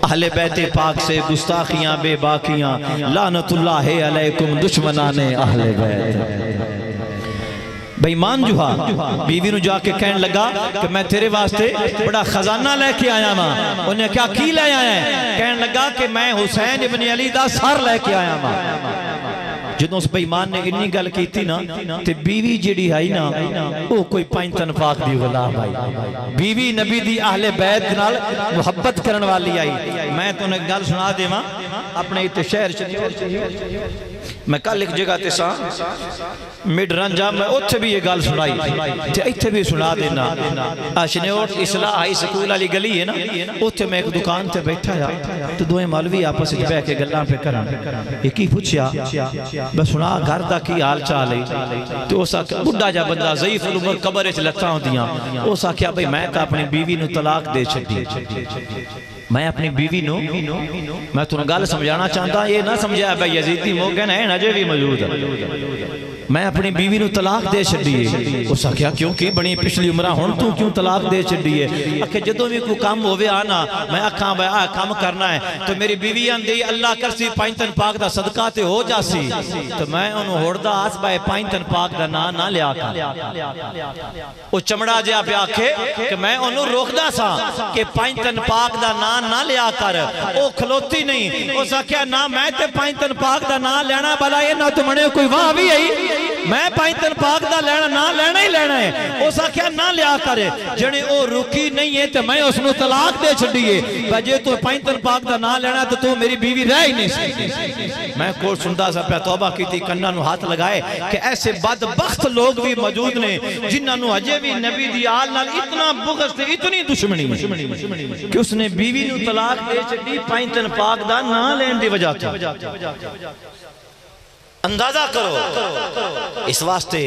اہل بیت پاک سے گستاخیاں بے باقیاں، لعنت اللہ علیکم دشمنان اہل بیت۔ بے ایمان جو بیوی نو جا کے کہنے لگا کہ میں تیرے واسطے بڑا خزانہ لے کے آیا ماں۔ انہیں کیا کی لے آیا ہے؟ کہنے لگا کہ میں حسین ابن علی دا سر لے کے آیا ماں۔ جدوں اس بے ایمان نے انی گل کی تھی نا تے بیوی جڑی آئی نا وہ کوئی 5 تن پاک دی غلام آئی، بیوی نبی دی اہل بیت نال محبت کرن والی آئی۔ میں تو انہیں گل سنا دے ماں اپنے ایتے شہر چلی، میں کل ایک جگہ تے سا مڈ رنجا میں اتھے بھی یہ گل سنائی تے اتھے بھی سنا دینا۔ آشنے اور اصلاح آئی سکول علی گلی ہے نا، اتھے میں ایک دکان تے بیٹھا یا تو دوئے مولوی آپس سے بے کے گلاں پہ کران۔ یہ کی پوچھیا بس سنا گھر دا کی حال چالے تو اسا بڑھا جا بندہ ضعیف العمر قبر اچھ لتاں دیاں، اسا کیا بھئی میں تا اپنی بیوی نو طلاق دے چھڑی، میں اپنی بیوی نو میں تو گل سمجھانا چاہتا یہ نہ سمجھایا بھئی یزیدی موقع ہے نجے بھی موجود ہے۔ میں اپنی بیوی نو طلاق دے چھڑیے۔ اسا کیا کیوں کی بڑی پچھلی عمرہ ہون تو کیوں طلاق دے چھڑیے؟ اکھے جدوں بھی کوئی کام ہوئے آنا میں اکھاں بھئی کام کرنا ہے تو میری بیوی اندھی اللہ کرسی 5 تن پاک دا صدقہ تے ہو جاسی تو میں انہوں ہوڑ دا آس بھائی 5 تن پاک دا نہ لیا کر۔ وہ چمڑا جا پہ آکھے کہ میں انہوں روک دا سا کہ 5 تن پاک دا نہ لیا کر، وہ کھلوتی نہیں۔ اسا کیا نہ میں تے 5 تن پاک دا نہ لینا بلا یہ نہ تمہیں کوئی وہاں بھی ہے میں پائنتن پاک دا لینا نہ لینا ہی لینا ہے اس آکھیا نہ لیا کرے جنے او رکی نہیں ہے تو میں اس نو طلاق دے چھڑیے بجے تو پائنتن پاک دا نہ لینا تو میری بیوی رہ ہی نہیں سکتی میں کوڑ سندہ سا پہ توبہ کی تھی کنہ نو ہاتھ لگائے کہ ایسے بدبخت لوگ بھی موجود نے جنہاں نو اجے بھی نبی دی آل نال اتنا بغض تے اتنی دشمنی کہ اس نے بیوی نو طلاق دے چھڑی پائنتن پاک دا نہ لین دی وجہ تھا اندازہ کرو اس واسطے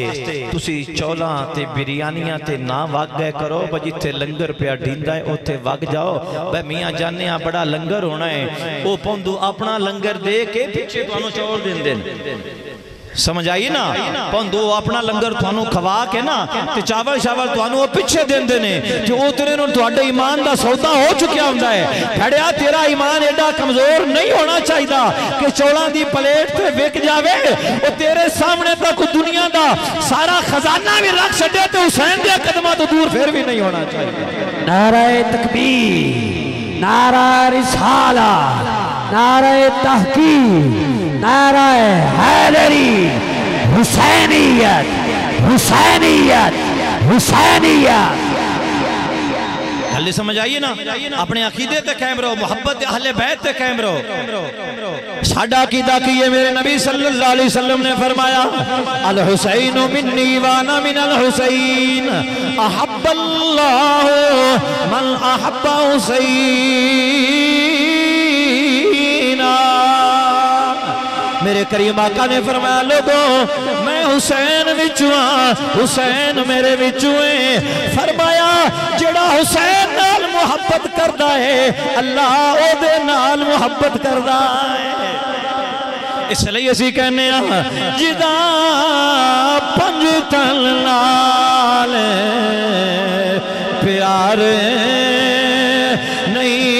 تسی چولاں تے بریانیاں تے نہ واگ گئے کرو بجی تے لنگر پہ ڈھیندا ہے اوتے واگ جاؤ بے میاں جانے ہاں بڑا لنگر ہونا ہے او پوندو اپنا لنگر دے کے پیچھے توانو چور دین دین سمجھ آئی نا پوندو اپنا لنگر توانو کھوا کے نا تے چاول شاول توانو پیچھے دین دینے جو اتنے نو توڑے ایمان دا سودا ہو چکیا ہوندہ ہے پھڑیا تیرا ایمان ایڈا کمزور نہیں ہونا چاہیے دا کہ چولاں دی پلیٹ تے وک جاوے اور تیرے سامنے تک دنیا دا سارا خزانہ بھی رکھ سکتے تے حسین دیا قدمہ تو دور پھر بھی نہیں ہونا چاہیے نعرہ تکبیر نعرہ رسالہ نعرہ تحقیق نعرہ حیدری حسینیت حسینیت حسینیت حلی سمجھ آئیے نا اپنے عقیدے تے قائم رہو محبت اہل بیت تے قائم رہو ساڈا عقیدہ کیے میرے نبی صلی اللہ علیہ وسلم نے فرمایا الحسین منی وانا من الحسین احب اللہ من احب حسین میرے کریم آقا نے فرمایا لوگوں میں حسین وچواں حسین میرے وچویں فرمایا جڑا حسین نال محبت کردہ ہے اللہ او دے نال محبت کردہ ہے اس لئے اسی کہنے ہیں جدا پنج تن نال پیار نہیں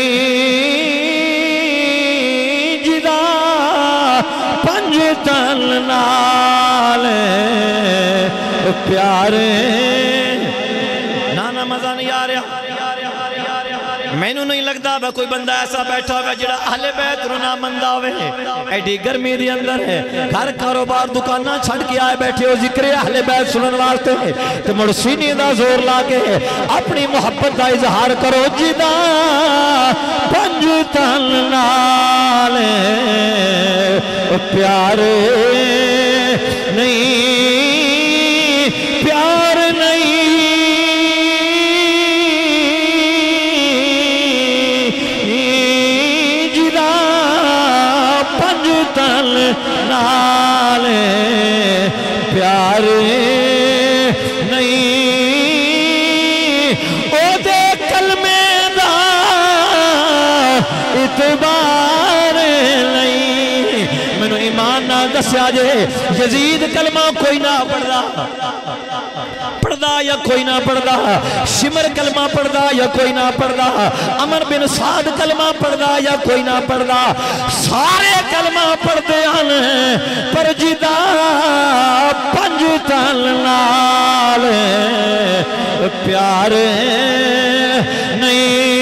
تن نال پیار نانا مزہ نہیں آ رہا میں نو نہیں لگتا با کوئی بندہ ایسا بیٹھا ہوئے جڑا اہل بیت رونا مندہ ہوئے ایڈی گرمی دی اندر ہے گھر کاروبار دکانہ چھڑ کے آئے بیٹھے ہو ذکر اہل بیت سنن واسطے تو مڑ سینے دا زور لاکے اپنی محبت دا اظہار کرو جدا پنج تن نال پیار نہیں پیار نہیں جدا پنج تن نال پیار نہیں او دے کلمے دا اعتبار ایمان نہ دسیا جے یزید کلمہ کوئی نہ پڑھدا یا کوئی نہ پڑھدا شمر کلمہ پڑھدا یا کوئی نہ پڑھدا عمر بن سعد کلمہ پڑھدا یا کوئی نہ پڑھدا سارے کلمہ پڑھدے ہیں پر جدا پنج تن نال پیار نہیں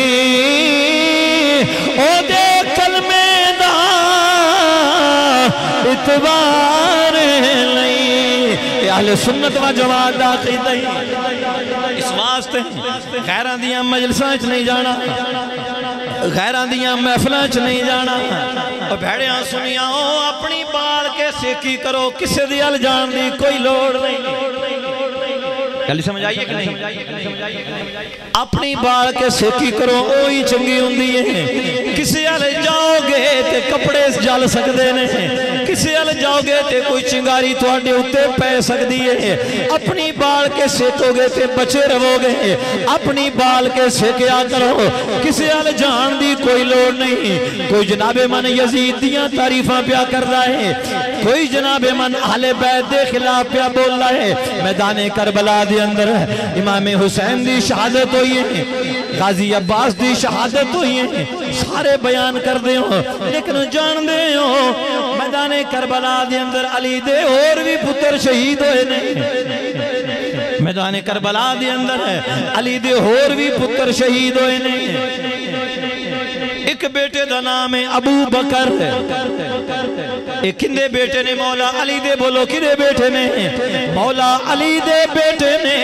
او دے اتبار نہیں اہل سنت و جماعت دا عقیدہ ہی اس واسطے غیران دیاں مجلساں چ نہیں جانا غیران دیاں محفلاں چ نہیں جانا اور بھیڑیاں سنیاں اپنی بال کے سیکی کرو کسے دیال جان دی کوئی لوڑ نہیں گلی سمجھ آئیے کہ نہیں اپنی بال کے سیکی کرو اوہی چنگی ہوندی ہے کسی آل جاؤ گے تے کپڑے جل سکدے نے کسی آل جاؤ گے تے کوئی چنگاری تواڈے اُتے پے سکدی ہے اپنی بال کے سیکو گے تے بچے رہو گے اپنی بال کے سیکیا کرو کسی آل جان دی کوئی لوڑ نہیں کوئی جناب من یزید دیاں تعریفاں پیا کر رہا ہے کوئی جناب من اہل بیت دے خلاف پیا بول رہا ہے میدان کربلا دے اندر امام حسین دی شہادت ہوئی ہے غازی عباس دی شہادت ہوئی ہے سارے بیان کر دے ہوں لیکن جان دے ہوں میدان کربلا دے اندر علی دے اور بھی پتر شہید ہوئے نہیں میدان کربلا دے اندر علی دے اور بھی پتر شہید ہوئے نہیں ایک بیٹے دا نام ہے ابو بکر، ایک کندے بیٹے نے مولا علی دے، بولو کندے بیٹے نے مولا علی دے بیٹے نے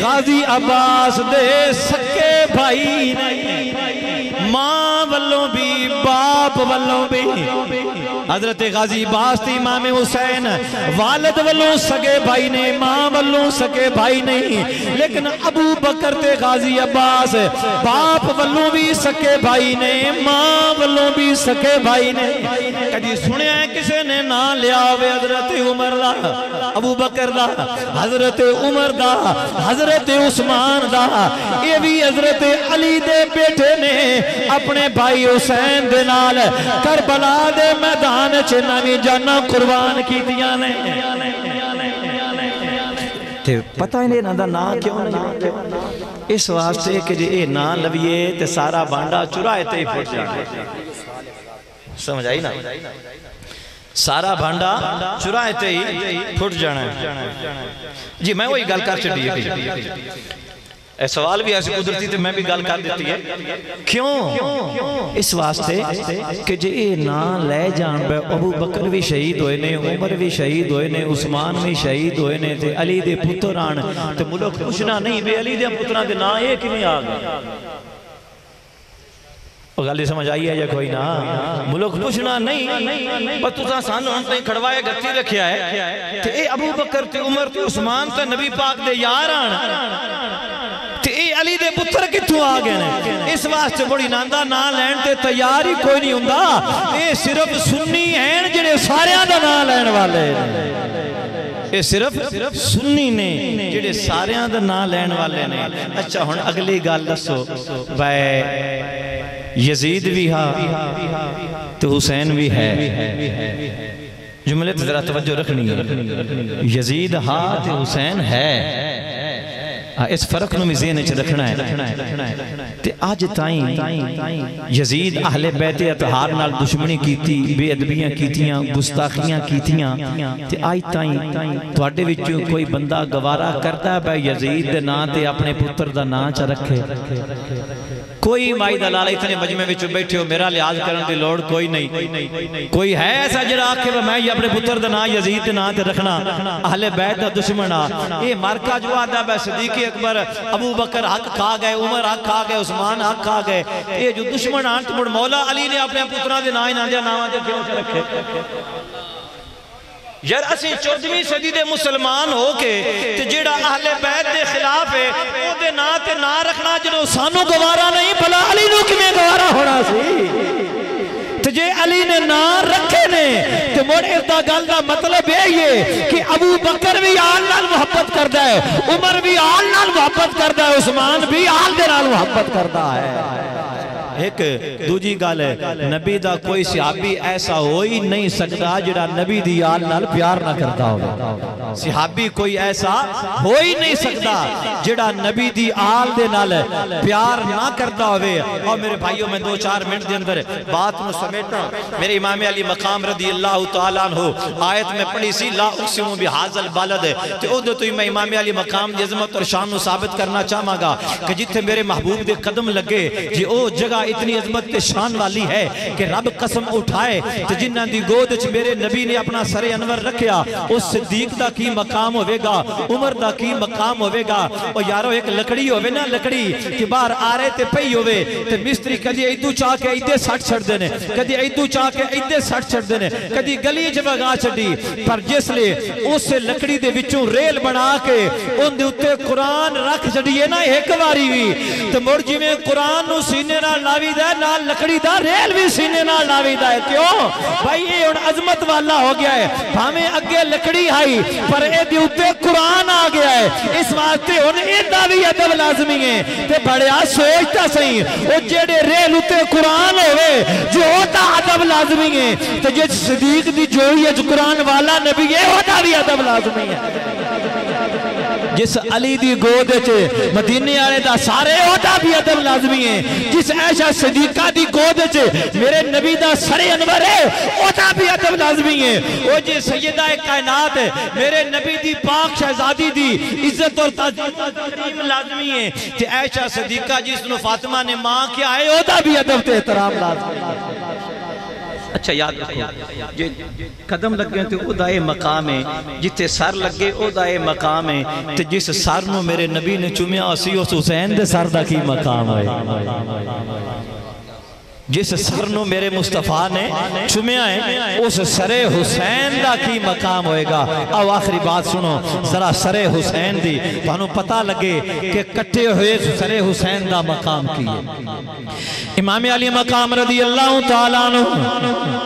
غازی عباس دے سکے بھائی نے، ماں والوں بھی باپ والوں بھی حضرت غازی عباس تے امام حسین والد والوں سگے بھائی نے، ماں والوں سگے بھائی نہیں، لیکن ابو بکر تے غازی عباس باپ والوں بھی سگے بھائی نے، ماں والوں بھی سگے بھائی نے۔ کدی سنیا ہے کسے نے نہ لیا ہوئے حضرت عمر دا، ابو بکر دا، حضرت عمر دا، حضرت عثمان دا، یہ بھی حضرت علی دے بیٹے نے اپنے بھائی حسین دے نال کربلا دے میدان چنانی جانا قربان کی دیا نے۔ پتہ ہی نہیں نہ دا نا کیوں نہیں، اس واسطے کہ جے اے نا لویے تے سارا بانڈا چرائے تے پھٹ جانے، سمجھ آئی نا، سارا بانڈا چرائے تے ہی پھٹ جانا ہے۔ جی میں وہی گل کر چڑی ہے، اے سوال بھی ایسی قدرتی تھے، میں بھی گل کر دیتی ہے، کیوں؟ اس واسطے کہ جے اے نا لے جان بے ابو بکر بھی شہید ہوئے نے، عمر بھی شہید ہوئے نے، عثمان بھی شہید ہوئے نے، تے علی دے پتران تے ملک پوچھنا نہیں بے علی دے پتران دے نا ایک نہیں آگا۔ وہ گل سمجھ آئی ہے یا کوئی نا؟ ملک پوچھنا نہیں، بس تُسا سانو ہم تہیں کھڑوائے گتی رکھیا ہے تے اے ابو بکر تے عمر تے عثمان تے نبی پاک دے یار آنا تے اے علی دے پتر کتھوں آگے نے، اس واسطے بڑی ناندہ نا لین تے تیاری کوئی نہیں ہوندہ، اے صرف سنی ہیں جنہیں ساریاں دا نا لین والے، اے صرف سنی نے جنہیں ساریاں دا نا لین والے نے۔ اچھا ہون اگلی گال دسو، بھائی یزید بھی ہاں تو حسین بھی ہے، جملے تو ذرا توجہ رکھنی ہے، یزید ہاں تو حسین ہے، اس فرق نو میں ذہن چ رکھنا ہے تے آج تائیں یزید اہل بیت اطہار نال دشمنی کیتی، بے ادبیاں کیتیاں، گستاخیاں کیتیاں، تے آج تائیں تواڈے وچوں کوئی بندہ گوارا کرتا ہے بھائی یزید دے نا تے اپنے پتر دا نا چ رکھے؟ کوئی مائی دلال اتنے مجمع وچوں بیٹھے ہو میرا لحاظ کرن دی لوڑ کوئی نہیں، کوئی ہے ایسا جڑا آکھے میں یہ اپنے پتر دا نا یزید دے نا تے رکھنا؟ اہل بیت دا دشمن آ، یہ مارکہ جو آدھا بے صدیق اکبر ابو بکر حق کھا گئے، عمر حق کھا گئے، عثمان حق کھا گئے، یہ جو دشمن آنٹ مڑ مولا علی نے اپنے پترہ دے نائن آنجا ناوان دے کیوں سے رکھے؟ یار اسی 14ویں صدی دے مسلمان ہو کے تے جیڑا اہل بیت دے خلاف ہے او دے نا تے نا رکھنا جنہوں سانو گوارا نہیں، بھلا علی نو کمیں گوارا ہونا سی؟ تو جے علی نے نا رکھے نے تو مڑ اس دا گل دا مطلب یہ کہ ابو بکر بھی آل نال محبت کردہ ہے، عمر بھی آل نال محبت کردہ ہے، عثمان بھی آل دے نال محبت کردہ ہے۔ ایک دوجی گل ہے، نبی دا کوئی صحابی ایسا ہو ہی نہیں سکتا جڑا نبی دی آل نال پیار نہ کرتا ہو، صحابی کوئی ایسا ہو ہی نہیں سکتا جڑا نبی دی آل دے نال پیار نہ کرتا ہوئے۔ اور میرے بھائیوں میں 2-4 منٹ دے اندر بات میں سمیٹا، میرے امام علی مقام رضی اللہ تعالیٰ عنہ آیت میں پڑھی سی لا اقسم بہذا البلد، تو ادھو تو میں امام علی مقام دی عظمت اور شان نو ثابت کرنا چاہاں گا کہ جتھے میرے محبوب دے قدم لگے جی او جگہ اتنی عظمت تے شان والی ہے کہ رب قسم اٹھائے تو جنہ دی گود چھ میرے نبی نے اپنا سر انور رکھیا، اس صدیق دا کی مقام ہوئے گا، عمر دا کی مقام ہوئے گا۔ اور یارو ایک لکڑی ہوئے نا، لکڑی کہ باہر آرے تے پئی ہوئے تے مستری کدی ایدو چاہ کے ایدے سٹ چھڑ دینے، کدی ایدو چاہ کے ایدے سٹ چھڑ دینے، کدی گلی جب گا چھڑی، پر جس لے اس لکڑی دے وچوں ریل بنا کے ان دے اتے قرآن رکھ چھڑیے نا ایک واری بھی تو مڑ جی میں قرآن نو سینے نہ لاوی دا نال لکڑی دا ریل بھی سینے نہ لاوی دا ہے۔ کیوں؟ بھائی یہ ان عظمت والا ہو گیا ہے، ہمیں اگے لکڑی آئی پر اے دی اتے قرآن آ گیا ہے، اس واسطے ان ایدہ بھی ادب لازمی ہے تے بڑیا سوچتا سہی او جیڑے ریل اتے قرآن ہوئے جو ہوتا ادب لازمی ہے تو جس صدیق دی جوئی ہے جو قرآن والا نبی ہے ہوتا بھی ادب لازمی ہے، جس علی دی گود چے مدینے آرے دا سارے ہوتا بھی ادب لازمی ہے، جس عائشہ عائشہ صدیقہ دی گود چ میرے نبی دا سر انور ہے او دا بھی ادب لازمی ہے او جی سیدہ کائنات ہے میرے نبی دی پاک شہزادی دی عزت اور تعظیم لازمی ہے کہ عائشہ صدیقہ جس نے فاطمہ نے ماں کیا ہے او دا بھی ادب تے احترام لازمی ہے اچھا یاد رکھو جی قدم لگ گئے تو او دائے مقام ہے جتے سر لگے او دائے مقام ہے تو جس سر نو میرے نبی نے چومیا اسی اس حسین دے سر دا کی مقام ہے جس سر نو میرے مصطفیٰ نے چومیا ہے اس سر حسین دا کی مقام ہوئے گا او آخری بات سنو ذرا سر حسین دی بانو پتہ لگے کہ کٹے ہوئے سر حسین دا مقام کی امام علی مقام رضی اللہ تعالیٰ عنہ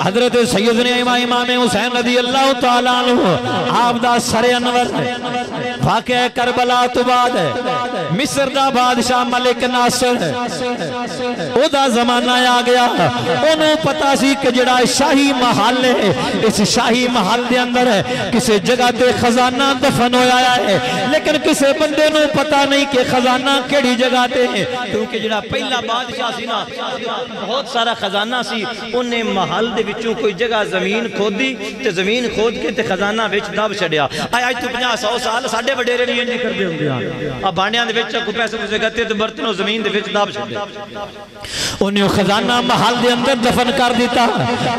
حضرت سیدنا امام حسین رضی اللہ تعالیٰ عنہ آپ دا سر انور واقعہ کربلا تو بعد مصر دا بادشاہ ملک ناصر او دا زمانہ آگے انہوں پتا سی کہ جڑا شاہی محل ہے اس شاہی محل دے اندر ہے کسے جگہ تے خزانہ دفن ہو آیا ہے لیکن کسے بندے نو پتا نہیں کہ خزانہ کیڑی جگہ تے ہے کیونکہ جڑا پہلا بادشاہ سی نا بہت سارا خزانہ سی انہیں محل دے وچوں کوئی جگہ زمین کھود دی تے زمین کھود کے تے خزانہ وچ دب چھڑیا آج تو 50-100 سال ساڑھے بڑیرے نہیں انجی کر دے ہوں گے اب بانڈیاں دے وچ کو پیسے پوچھے گتے تے برتنوں زمین دے وچ دب چھڑیا انہیں خزانہ محل دے اندر دفن کر دیتا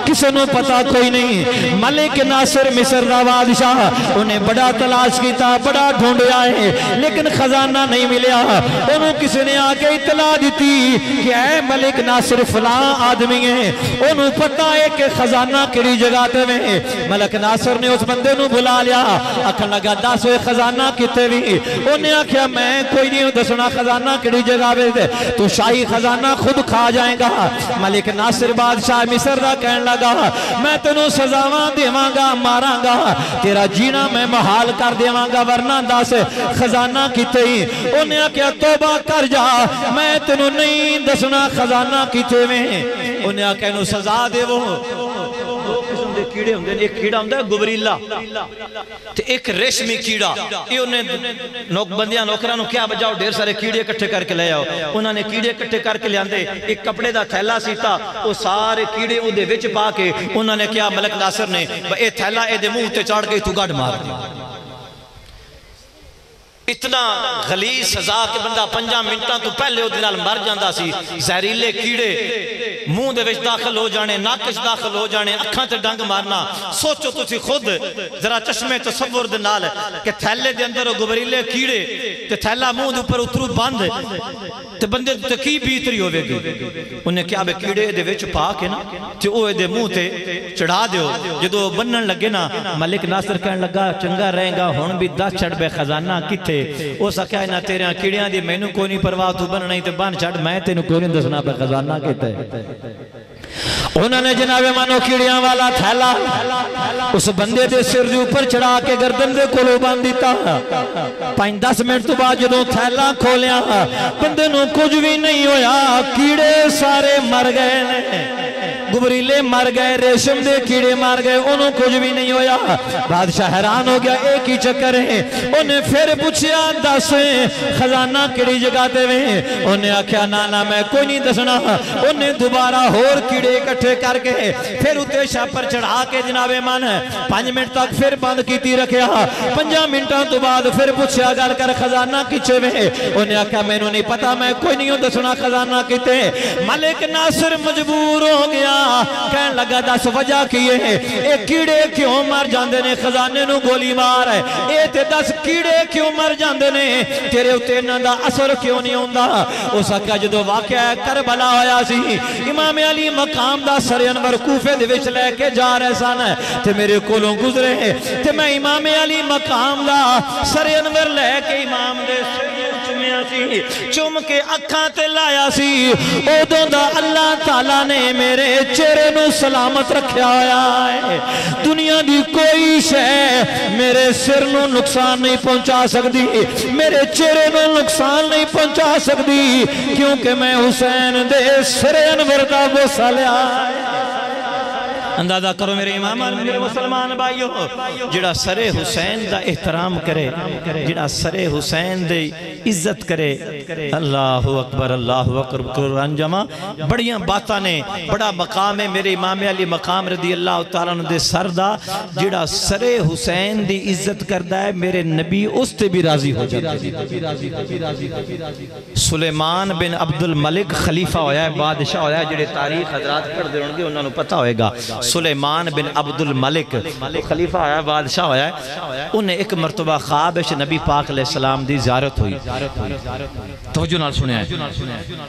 کسے نو پتا کوئی نہیں ملک ناصر مصر دا بادشاہ انہیں بڑا تلاش کیتا بڑا ڈھونڈیا ہے لیکن خزانہ نہیں ملیا انہوں کسے نے آگے اطلاع دیتی کہ اے ملک ناصر فلاں آدمی ہے انہوں پتا ہے کہ خزانہ کری جگہ تے میں ملک ناصر نے اس بندے نو بلا لیا اکھن لگا 10 ہوئے خزانہ کتے بھی انہیں آکھیا میں کوئی نہیں دسنا خزانہ کری جگہ دے تو شاہی خزانہ خود کھا جائیں گا ملک ناصر بادشاہ مصر دا کہنے لگا میں تنوں سزاواں دیواں گا ماراں گا تیرا جینا میں محال کر دیواں گا ورنہ دس خزانہ کتے ہی انہیں کیا توبہ کر جا میں تنوں نہیں دسنا خزانہ کتے میں انہیں کیا انہوں سزا دے وہ دو قسم دے کیڑے ہوں دے ایک کیڑا ہوں دے گبریلا تے ایک ریشمی کیڑا یہ انہیں بندیاں نوکرانوں کیا بجاؤ ڈھیر سارے کیڑے کٹھے کر کے لے آؤ انہوں نے کیڑے کٹھے کر کے لے آندے ایک کپڑے دا تھیلا سیتا وہ سارے کیڑے وہ دے وچ پا کے انہوں نے کیا ملک ناصر نے اے تھیلا اے دے منہ تے چاڑ کے تو گاڑ مار دیا اتنا غلیظ سزا کہ بندہ 5 منٹاں تو پہلے وہ دنال مر جاندہ سی زہریلے کیڑے منہ دے وچ داخل ہو جانے ناکش داخل ہو جانے اکھاں تے ڈنگ مارنا سوچو تو سی خود ذرا چشمے تصور دنال کہ تھیلے دے اندر وہ گبریلے کیڑے تے تھیلا منہ دے اوپر اترو بند تے بندے تے کی بیتری ہوئے گی انہیں کیا بے کیڑے دے وچ پا کے نا تے اوہ دے منہ تے چڑھا دیو جدو بنن لگے نا ملک ناصر کہنے لگا چنگا رہیں گا ہون بھی 10 چڑھ بے خزانہ کتے وہ سکیا ہے نا تیرے کیڑیاں دی میں نو کوئی نہیں پرواہ تو بن نہیں تے بن چڑھ میں تینو کوئی نہیں دسنا بے خزانہ کتے انہوں نے جناب مانو کیڑیاں والا تھیلا اس بندے دے سر دے اوپر چڑھا کے گردن دے کولو باندھ دیتا 5-10 منٹ تو بعد جدوں تھیلا کھولیا بندے نو کچھ بھی نہیں ہویا کیڑے سارے مر گئے نے گبریلے مر گئے ریشم دے کیڑے مار گئے انہوں کچھ بھی نہیں ہویا بادشاہ حیران ہو گیا ایک ہی چکر ہے انہیں پھر پوچھیا دس خزانہ کیڑی جگہ دے میں انہیں آکھیا نانا میں کوئی نہیں دسنا انہیں دوبارہ ہور کیڑے اکٹھے کر کے پھر اتے شاہ پر چڑھا کے جناب من 5 منٹ تک پھر بند کیتی رکھیا 5 منٹاں تو بعد پھر پوچھیا گل کر خزانہ کچھے میں انہیں آکھیا میں نہیں پتا میں کوئی نہیں دسنا خزانہ کتے ملک ناصر مجبور ہو گیا کہنے لگا دس وجہ کیے ہیں ایک کیڑے کیوں مر جاندے نے خزانے نو گولی مار ہے اے تے 10 کیڑے کیوں مر جاندے نے تیرے اتے انہاں دا اثر کیوں نہیں ہوندا اس کا جدو واقعہ کربلا ہویا سی امام علی مقام دا سر انور کوفے دے وچ لے کے جا رہے سن تے میرے کولوں گزرے تے میں امام علی مقام دا سر انور لے کے امام دے چم کے اکھاں تے لایا سی اودوں دا اللہ تعالیٰ نے میرے چہرے نو سلامت رکھیا ہویا ہے دنیا دی کوئی شے میرے سر نو نقصان نہیں پہنچا سکتی میرے چہرے نو نقصان نہیں پہنچا سکتی کیونکہ میں حسین دے سر انور دا بوسہ لیا ہے اندازہ کرو میرے امام میرے مسلمان بھائیو، جڑا سر حسین دا احترام کرے، جڑا سر حسین دے عزت کرے، اللہ اکبر اللہ اکبر قرآن جمع بڑیاں باتاں نے، بڑا مقام ہے میرے امام علی مقام رضی اللہ تعالیٰ عنہ دے سر دا، جڑا سر حسین دی عزت کردہ ہے میرے نبی اس تے بھی راضی ہو جاتے۔ سلیمان بن عبد الملک خلیفہ ہویا ہے، بادشاہ ہویا ہے، جڑے تاریخ حضرات پڑھ دے ہوں گے انہوں نے پتہ ہوئے گا۔ سلیمان بن عبد الملک خلیفہ ہویا ہے، بادشاہ ہویا ہے، انہیں ایک مرتبہ خواب ہے نبی پاک علیہ السلام دی زیارت ہوئی۔ توجہ نال سنے ہیں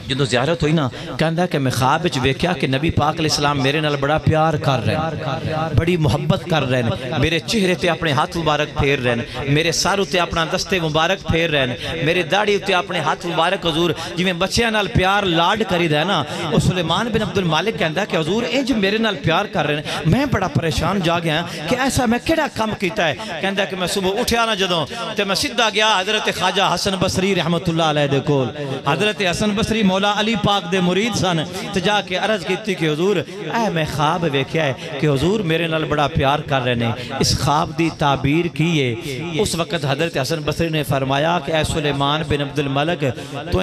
جدو زیارت ہوئی نا، کہندہ کہ میں خواب وچ ویکھیا کہ نبی پاک علیہ السلام میرے نال بڑا پیار کر رہے ہیں، بڑی محبت کر رہے ہیں، میرے چہرے تے اپنے ہاتھ مبارک پھیر رہے ہیں، میرے سر تے اپنا دستے مبارک پھیر رہے ہیں، میرے داڑھی تے اپنے ہاتھ مبارک حضور جویں بچیاں نال پیار لاڈ کری دے نا۔ اور سلیمان بن عبد الملک کہندہ کہ حضور انج میرے نال پیار کر رہے ہیں، میں بڑا پریشان جا گیا کہ ایسا میں کیڑا کم کیتا ہے۔ کہندہ کہ میں صبح اٹھیا نا جدوں تے میں سیدھا گیا حضرت خواجہ حسن بصری رحمت اللہ علیہ دے کول، حضرت حسن بصری مولا علی پاک دے مرید سن، تے جا کے عرض کیتی کہ حضور اے میں خواب ویکھیا ہے کہ حضور میرے نال بڑا پیار کر رہے ہیں، اس خواب دی تعبیر کیے۔ اس وقت حضرت حسن بصری نے فرمایا کہ اے سلیمان بن عبد الملک تو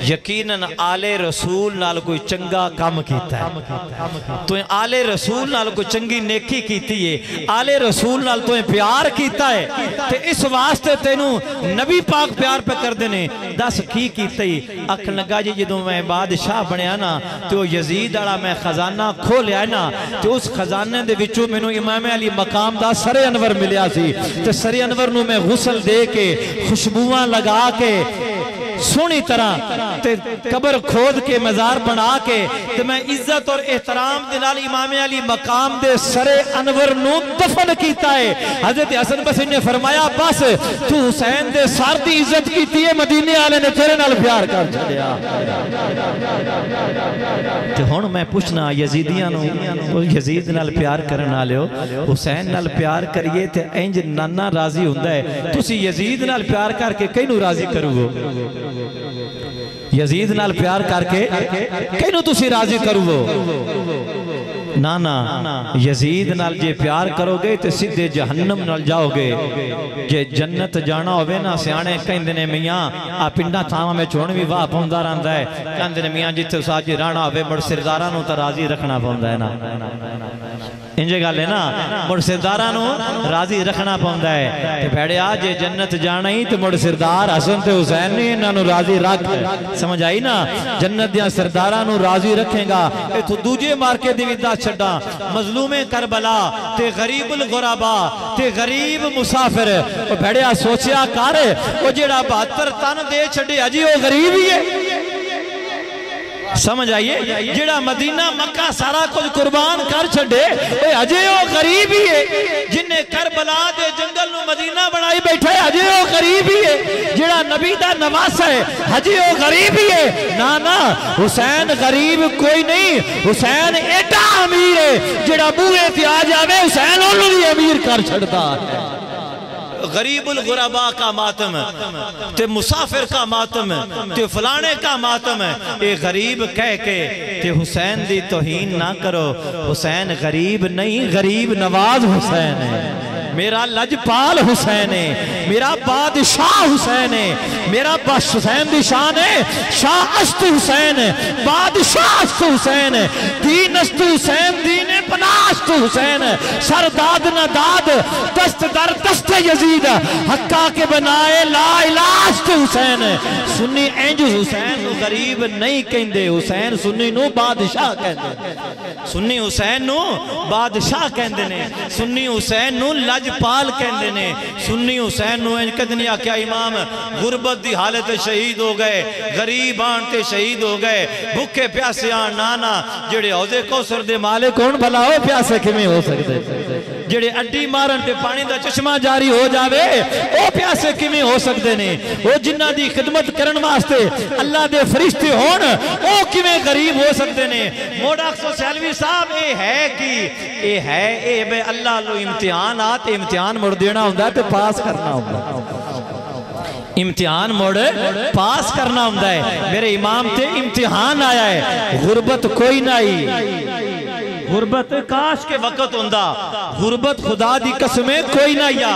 یقیناً آل رسول نال کوئی چنگا کام کیتا ہے، تو آل رسول نال کوئی چنگی نیکی کیتی ہے، آل رسول نال تو پیار کیتا ہے، تے اس واسطے تینوں نبی پاک پیار پہ کر دینے۔ دس کی کیتا ہی اکھ لگا جی جدوں میں بادشاہ بنیا نا تو یزید والا میں خزانہ کھولیا نا، تو اس خزانے دے وچوں مینوں امام علی مقام دا سر انور ملیا سی، تے سر انور نو میں غسل دے کے خوشبوواں لگا کے سونی طرح تے قبر کھود کے مزار بنا کے تے میں عزت اور احترام دنال امام علی مقام دے سر انور نو دفن کیتا ہے۔ حضرت حسن بصری نے فرمایا بس تو حسین دے سر دی عزت کیتی ہے، مدینے والے نے تیرے نال پیار کر چھڑیا۔ تے ہن میں پوچھنا یزیدیاں نو، یزید نال پیار کرن والےو حسین نال پیار کریے تے انج نانا راضی ہوندا ہے، تسی یزید نال پیار کر کے کینوں راضی کرو گو؟ یزید نال پیار کر کے کینوں تسی راضی کرو؟ نانا یزید نال جے پیار کرو گے تے سیدھے جہنم نال جاؤ گے، جے جنت جانا ہوئے نا سیانے کہندے نے میاں آ پنڈا تھاواں میں چھوڑ بھی واہ پوندا رہندا ہے، کہندے نے میاں جتھے ساجی رانا ہوئے مڑ سرداراں نو تے راضی رکھنا پوندا ہے نا، انجے گل ہے نا، مڑ سرداراں نو راضی رکھنا پوندا ہے۔ تے بھڑیا جے جنت جانا ہی تے مڑ سردار حسن تے حسین نے انہاں نو راضی رکھ، سمجھ آئی نا، جنت دیاں سرداراں نو راضی رکھیں گا۔ ایتھوں دوجے مارکے دی ودا چھڈا، مظلوم کربلا تے غریب الغربا تے غریب مسافر، او بھڑیا سوچیا کر او جیڑا 72 تن دے چھڈے اجی او غریب ہی ہے، سمجھ آئیے، جڑا مدینہ مکہ سارا کچھ قربان کر چھڑے اے اجے او غریب ہی ہے، جن نے کربلا دے جنگل نو مدینہ بنائی بیٹھے اجے او غریب ہی ہے، جڑا نبی دا نواس ہے اجے او غریب ہی ہے۔ نا حسین غریب کوئی نہیں، حسین ایڈا امیر ہے، جڑا بوئے تے آ جاوے حسین انہوں بھی امیر کر چھڑتا ہے۔ غریب الغرباء کا ماتم تے مسافر کا ماتم تے فلانے کا ماتم، اے غریب کہہ کے تے حسین دی توہین نہ کرو، حسین غریب نہیں، غریب نواز حسین ہے، میرا لجپال حسین ہے، میرا بادشاہ حسین ہے، میرا حسین دی شان ہے شاہ است حسین، بادشاہ است حسین، دین است حسین، دین پناہ است حسین، سر داد نہ داد دست در دست یزید، حقا کے بنائے لا الہ است حسین۔ سنی اینج حسین نو غریب نہیں کہندے، حسین سنی نو بادشاہ کہندے، سنی حسین نو بادشاہ کہندے نے، سنی حسین نو لجپال کہندے نے، سنی حسین نو اینج کہندے نے کیا امام غربت دی حالت شہید ہو گئے، غریب آنتے شہید ہو گئے، بھوکے پیاسے آن نانا، جڑے عوضے کوثر دے مالک کون بھلا ہو پیاسے کمی ہو سکتے، جڑے اڈی مارن تے پانی دا چشمہ جاری ہو جاوے او پیاسے کمی ہو سکتے نے، او جنہ دی خدمت کرن واسطے اللہ دے فرشتے ہون او کمی غریب ہو سکتے نے۔ موڈا سیلوی صاحب اے ہے کی اے ہے اے بے اللہ لو امتحانات، امتحان مڑ دینا ہوندہ ہے تے پاس کرنا ہوندہ ہے، امتحان موڑ پاس کرنا ہوندہ ہے۔ میرے امام تے امتحان آیا ہے، غربت کوئی نہ آئی، غربت کاش کے وقت ہوندہ غربت خدا دی قسمیں کوئی نہ یا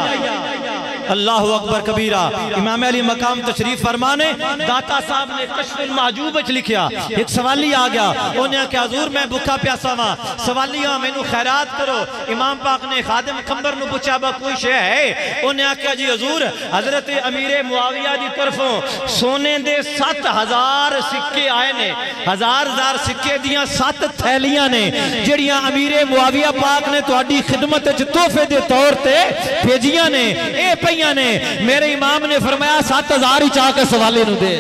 اللہ اکبر کبیرہ امام علی مقام تشریف فرمانے داتا صاحب نے کشف المعجوب اچھ لکھیا ایک سوالی آ گیا انہیں کہ حضور میں بکھا پیاسا ماں سوالیاں میں نو خیرات کرو امام پاک نے خادم کمبر نو پوچھا با کوئی شے ہے انہیں کہا جی حضور حضرت امیر معاویہ دی طرفوں سونے دے 7,000 سکے آئے نے 1,000 سکے دیاں 7 تھیلیاں نے جڑیاں امیر معاویہ پاک نے تو اڈی خدمت تحفے دے طور تے بھیجیاں نے اے پہیاں نے میرے امام نے فرمایا 7,000 ہی چاہ کے سوالے نو دے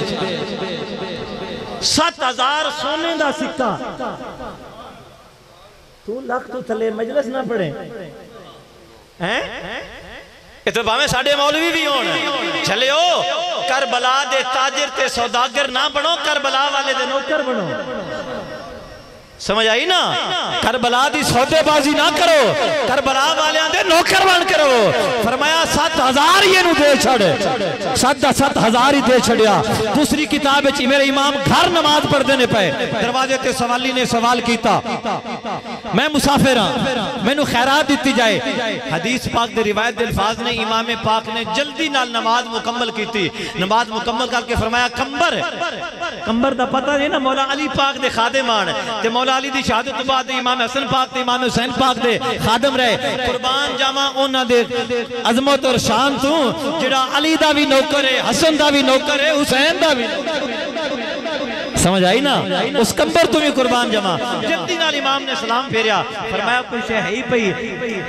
7,000 سونے دا سکہ تو لکھ تو تھلے مجلس نہ پڑھیں یہ تو باہمیں ساڑھے مولوی بھی ہونا چلے ہو کربلا دے تاجر تے سوداگر نہ بنو کربلا والے دے نوکر بنو سمجھ آئی نا کربلا دی سودے بازی نہ کرو کربلا والے دے نوکر بن کرو فرمایا 7,000 یہ نو دے چھڑے 7,000 ہی دے چھڑیا دوسری کتاب ہے میرے امام گھر نماز پڑھ دینے پہ دروازے تے سوالی نے سوال کیتا میں مسافر ہاں میں نو خیرات دیتی جائے حدیث پاک دے روایت دے الفاظ نے امام پاک نے جلدی نال نماز مکمل کیتی نماز مکمل کر کے فرمایا کمبر دا پتہ نہیں نا مولا علی پاک دے خادم آن تے مولا علی دی شہادت بعد امام حسن پاک تے امام حسین پاک دے خادم رہے قربان جامع اونا دے عظمت اور شان تو جڑا علی دا بھی نوکر ہے حسن دا بھی نوکر ہے حسین دا بھی سمجھ آئی نا اس کمبر تمہیں قربان جمع جلدی نال امام نے سلام پھیریا فرمایا کوئی شے ہے ہی پئی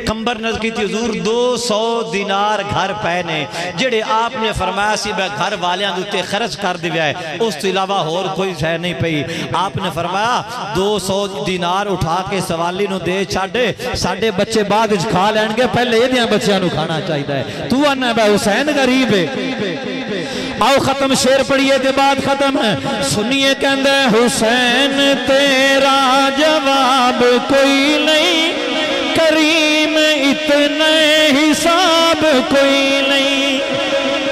کمبر نظر کی تھی حضور 200 دینار گھر پہنے جڑے آپ نے فرمایا سی بے گھر والیاں دوتے خرچ کر دیا ہے اس تو علاوہ اور کوئی شے نہیں پئی آپ نے فرمایا 200 دینار اٹھا کے سوالی نو دے چھاڑے ساڑھے بچے بعد اچھ کھا لین گے پہلے یہ دیاں بچیاں نو کھانا چاہیے ہے تو انہ بے حسین غریب ہے آؤ ختم شیر پڑھئے دے بعد ختم ہے سنیے کہندے حسین تیرا جواب کوئی نہیں کریم اتنے حساب کوئی نہیں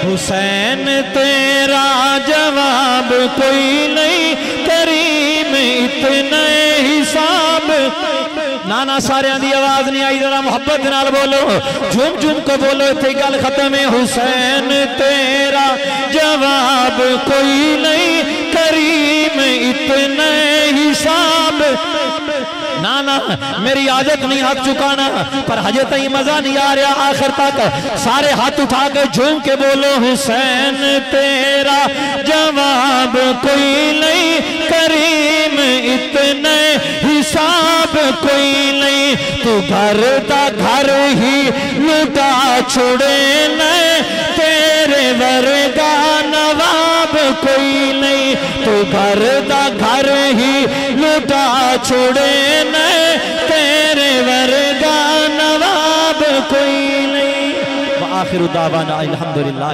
حسین تیرا جواب کوئی نہیں کریم اتنے حساب نانا سارے دی آواز نہیں آئی ذرا محبت نال بولو جھوم جھوم کو بولو اتھے گل ختم ہے حسین تیرا جواب کوئی نہیں کریم اتنے حساب نانا میری عادت نہیں ہاتھ چکانا پر حجے تھی مزہ نہیں آ رہا آخر تک سارے ہاتھ اٹھا کے جھوم کے بولو حسین تیرا جواب کوئی نہیں کریم اتنے حساب کوئی نہیں تو گھر دا گھر ہی لٹا چھوڑے نہیں تیرے ورگا نواب کوئی نہیں تو گھر دا گھر ہی لٹا چھوڑے نہیں تیرے ورگا نواب کوئی نہیں وآخر دعوانا الحمدللہ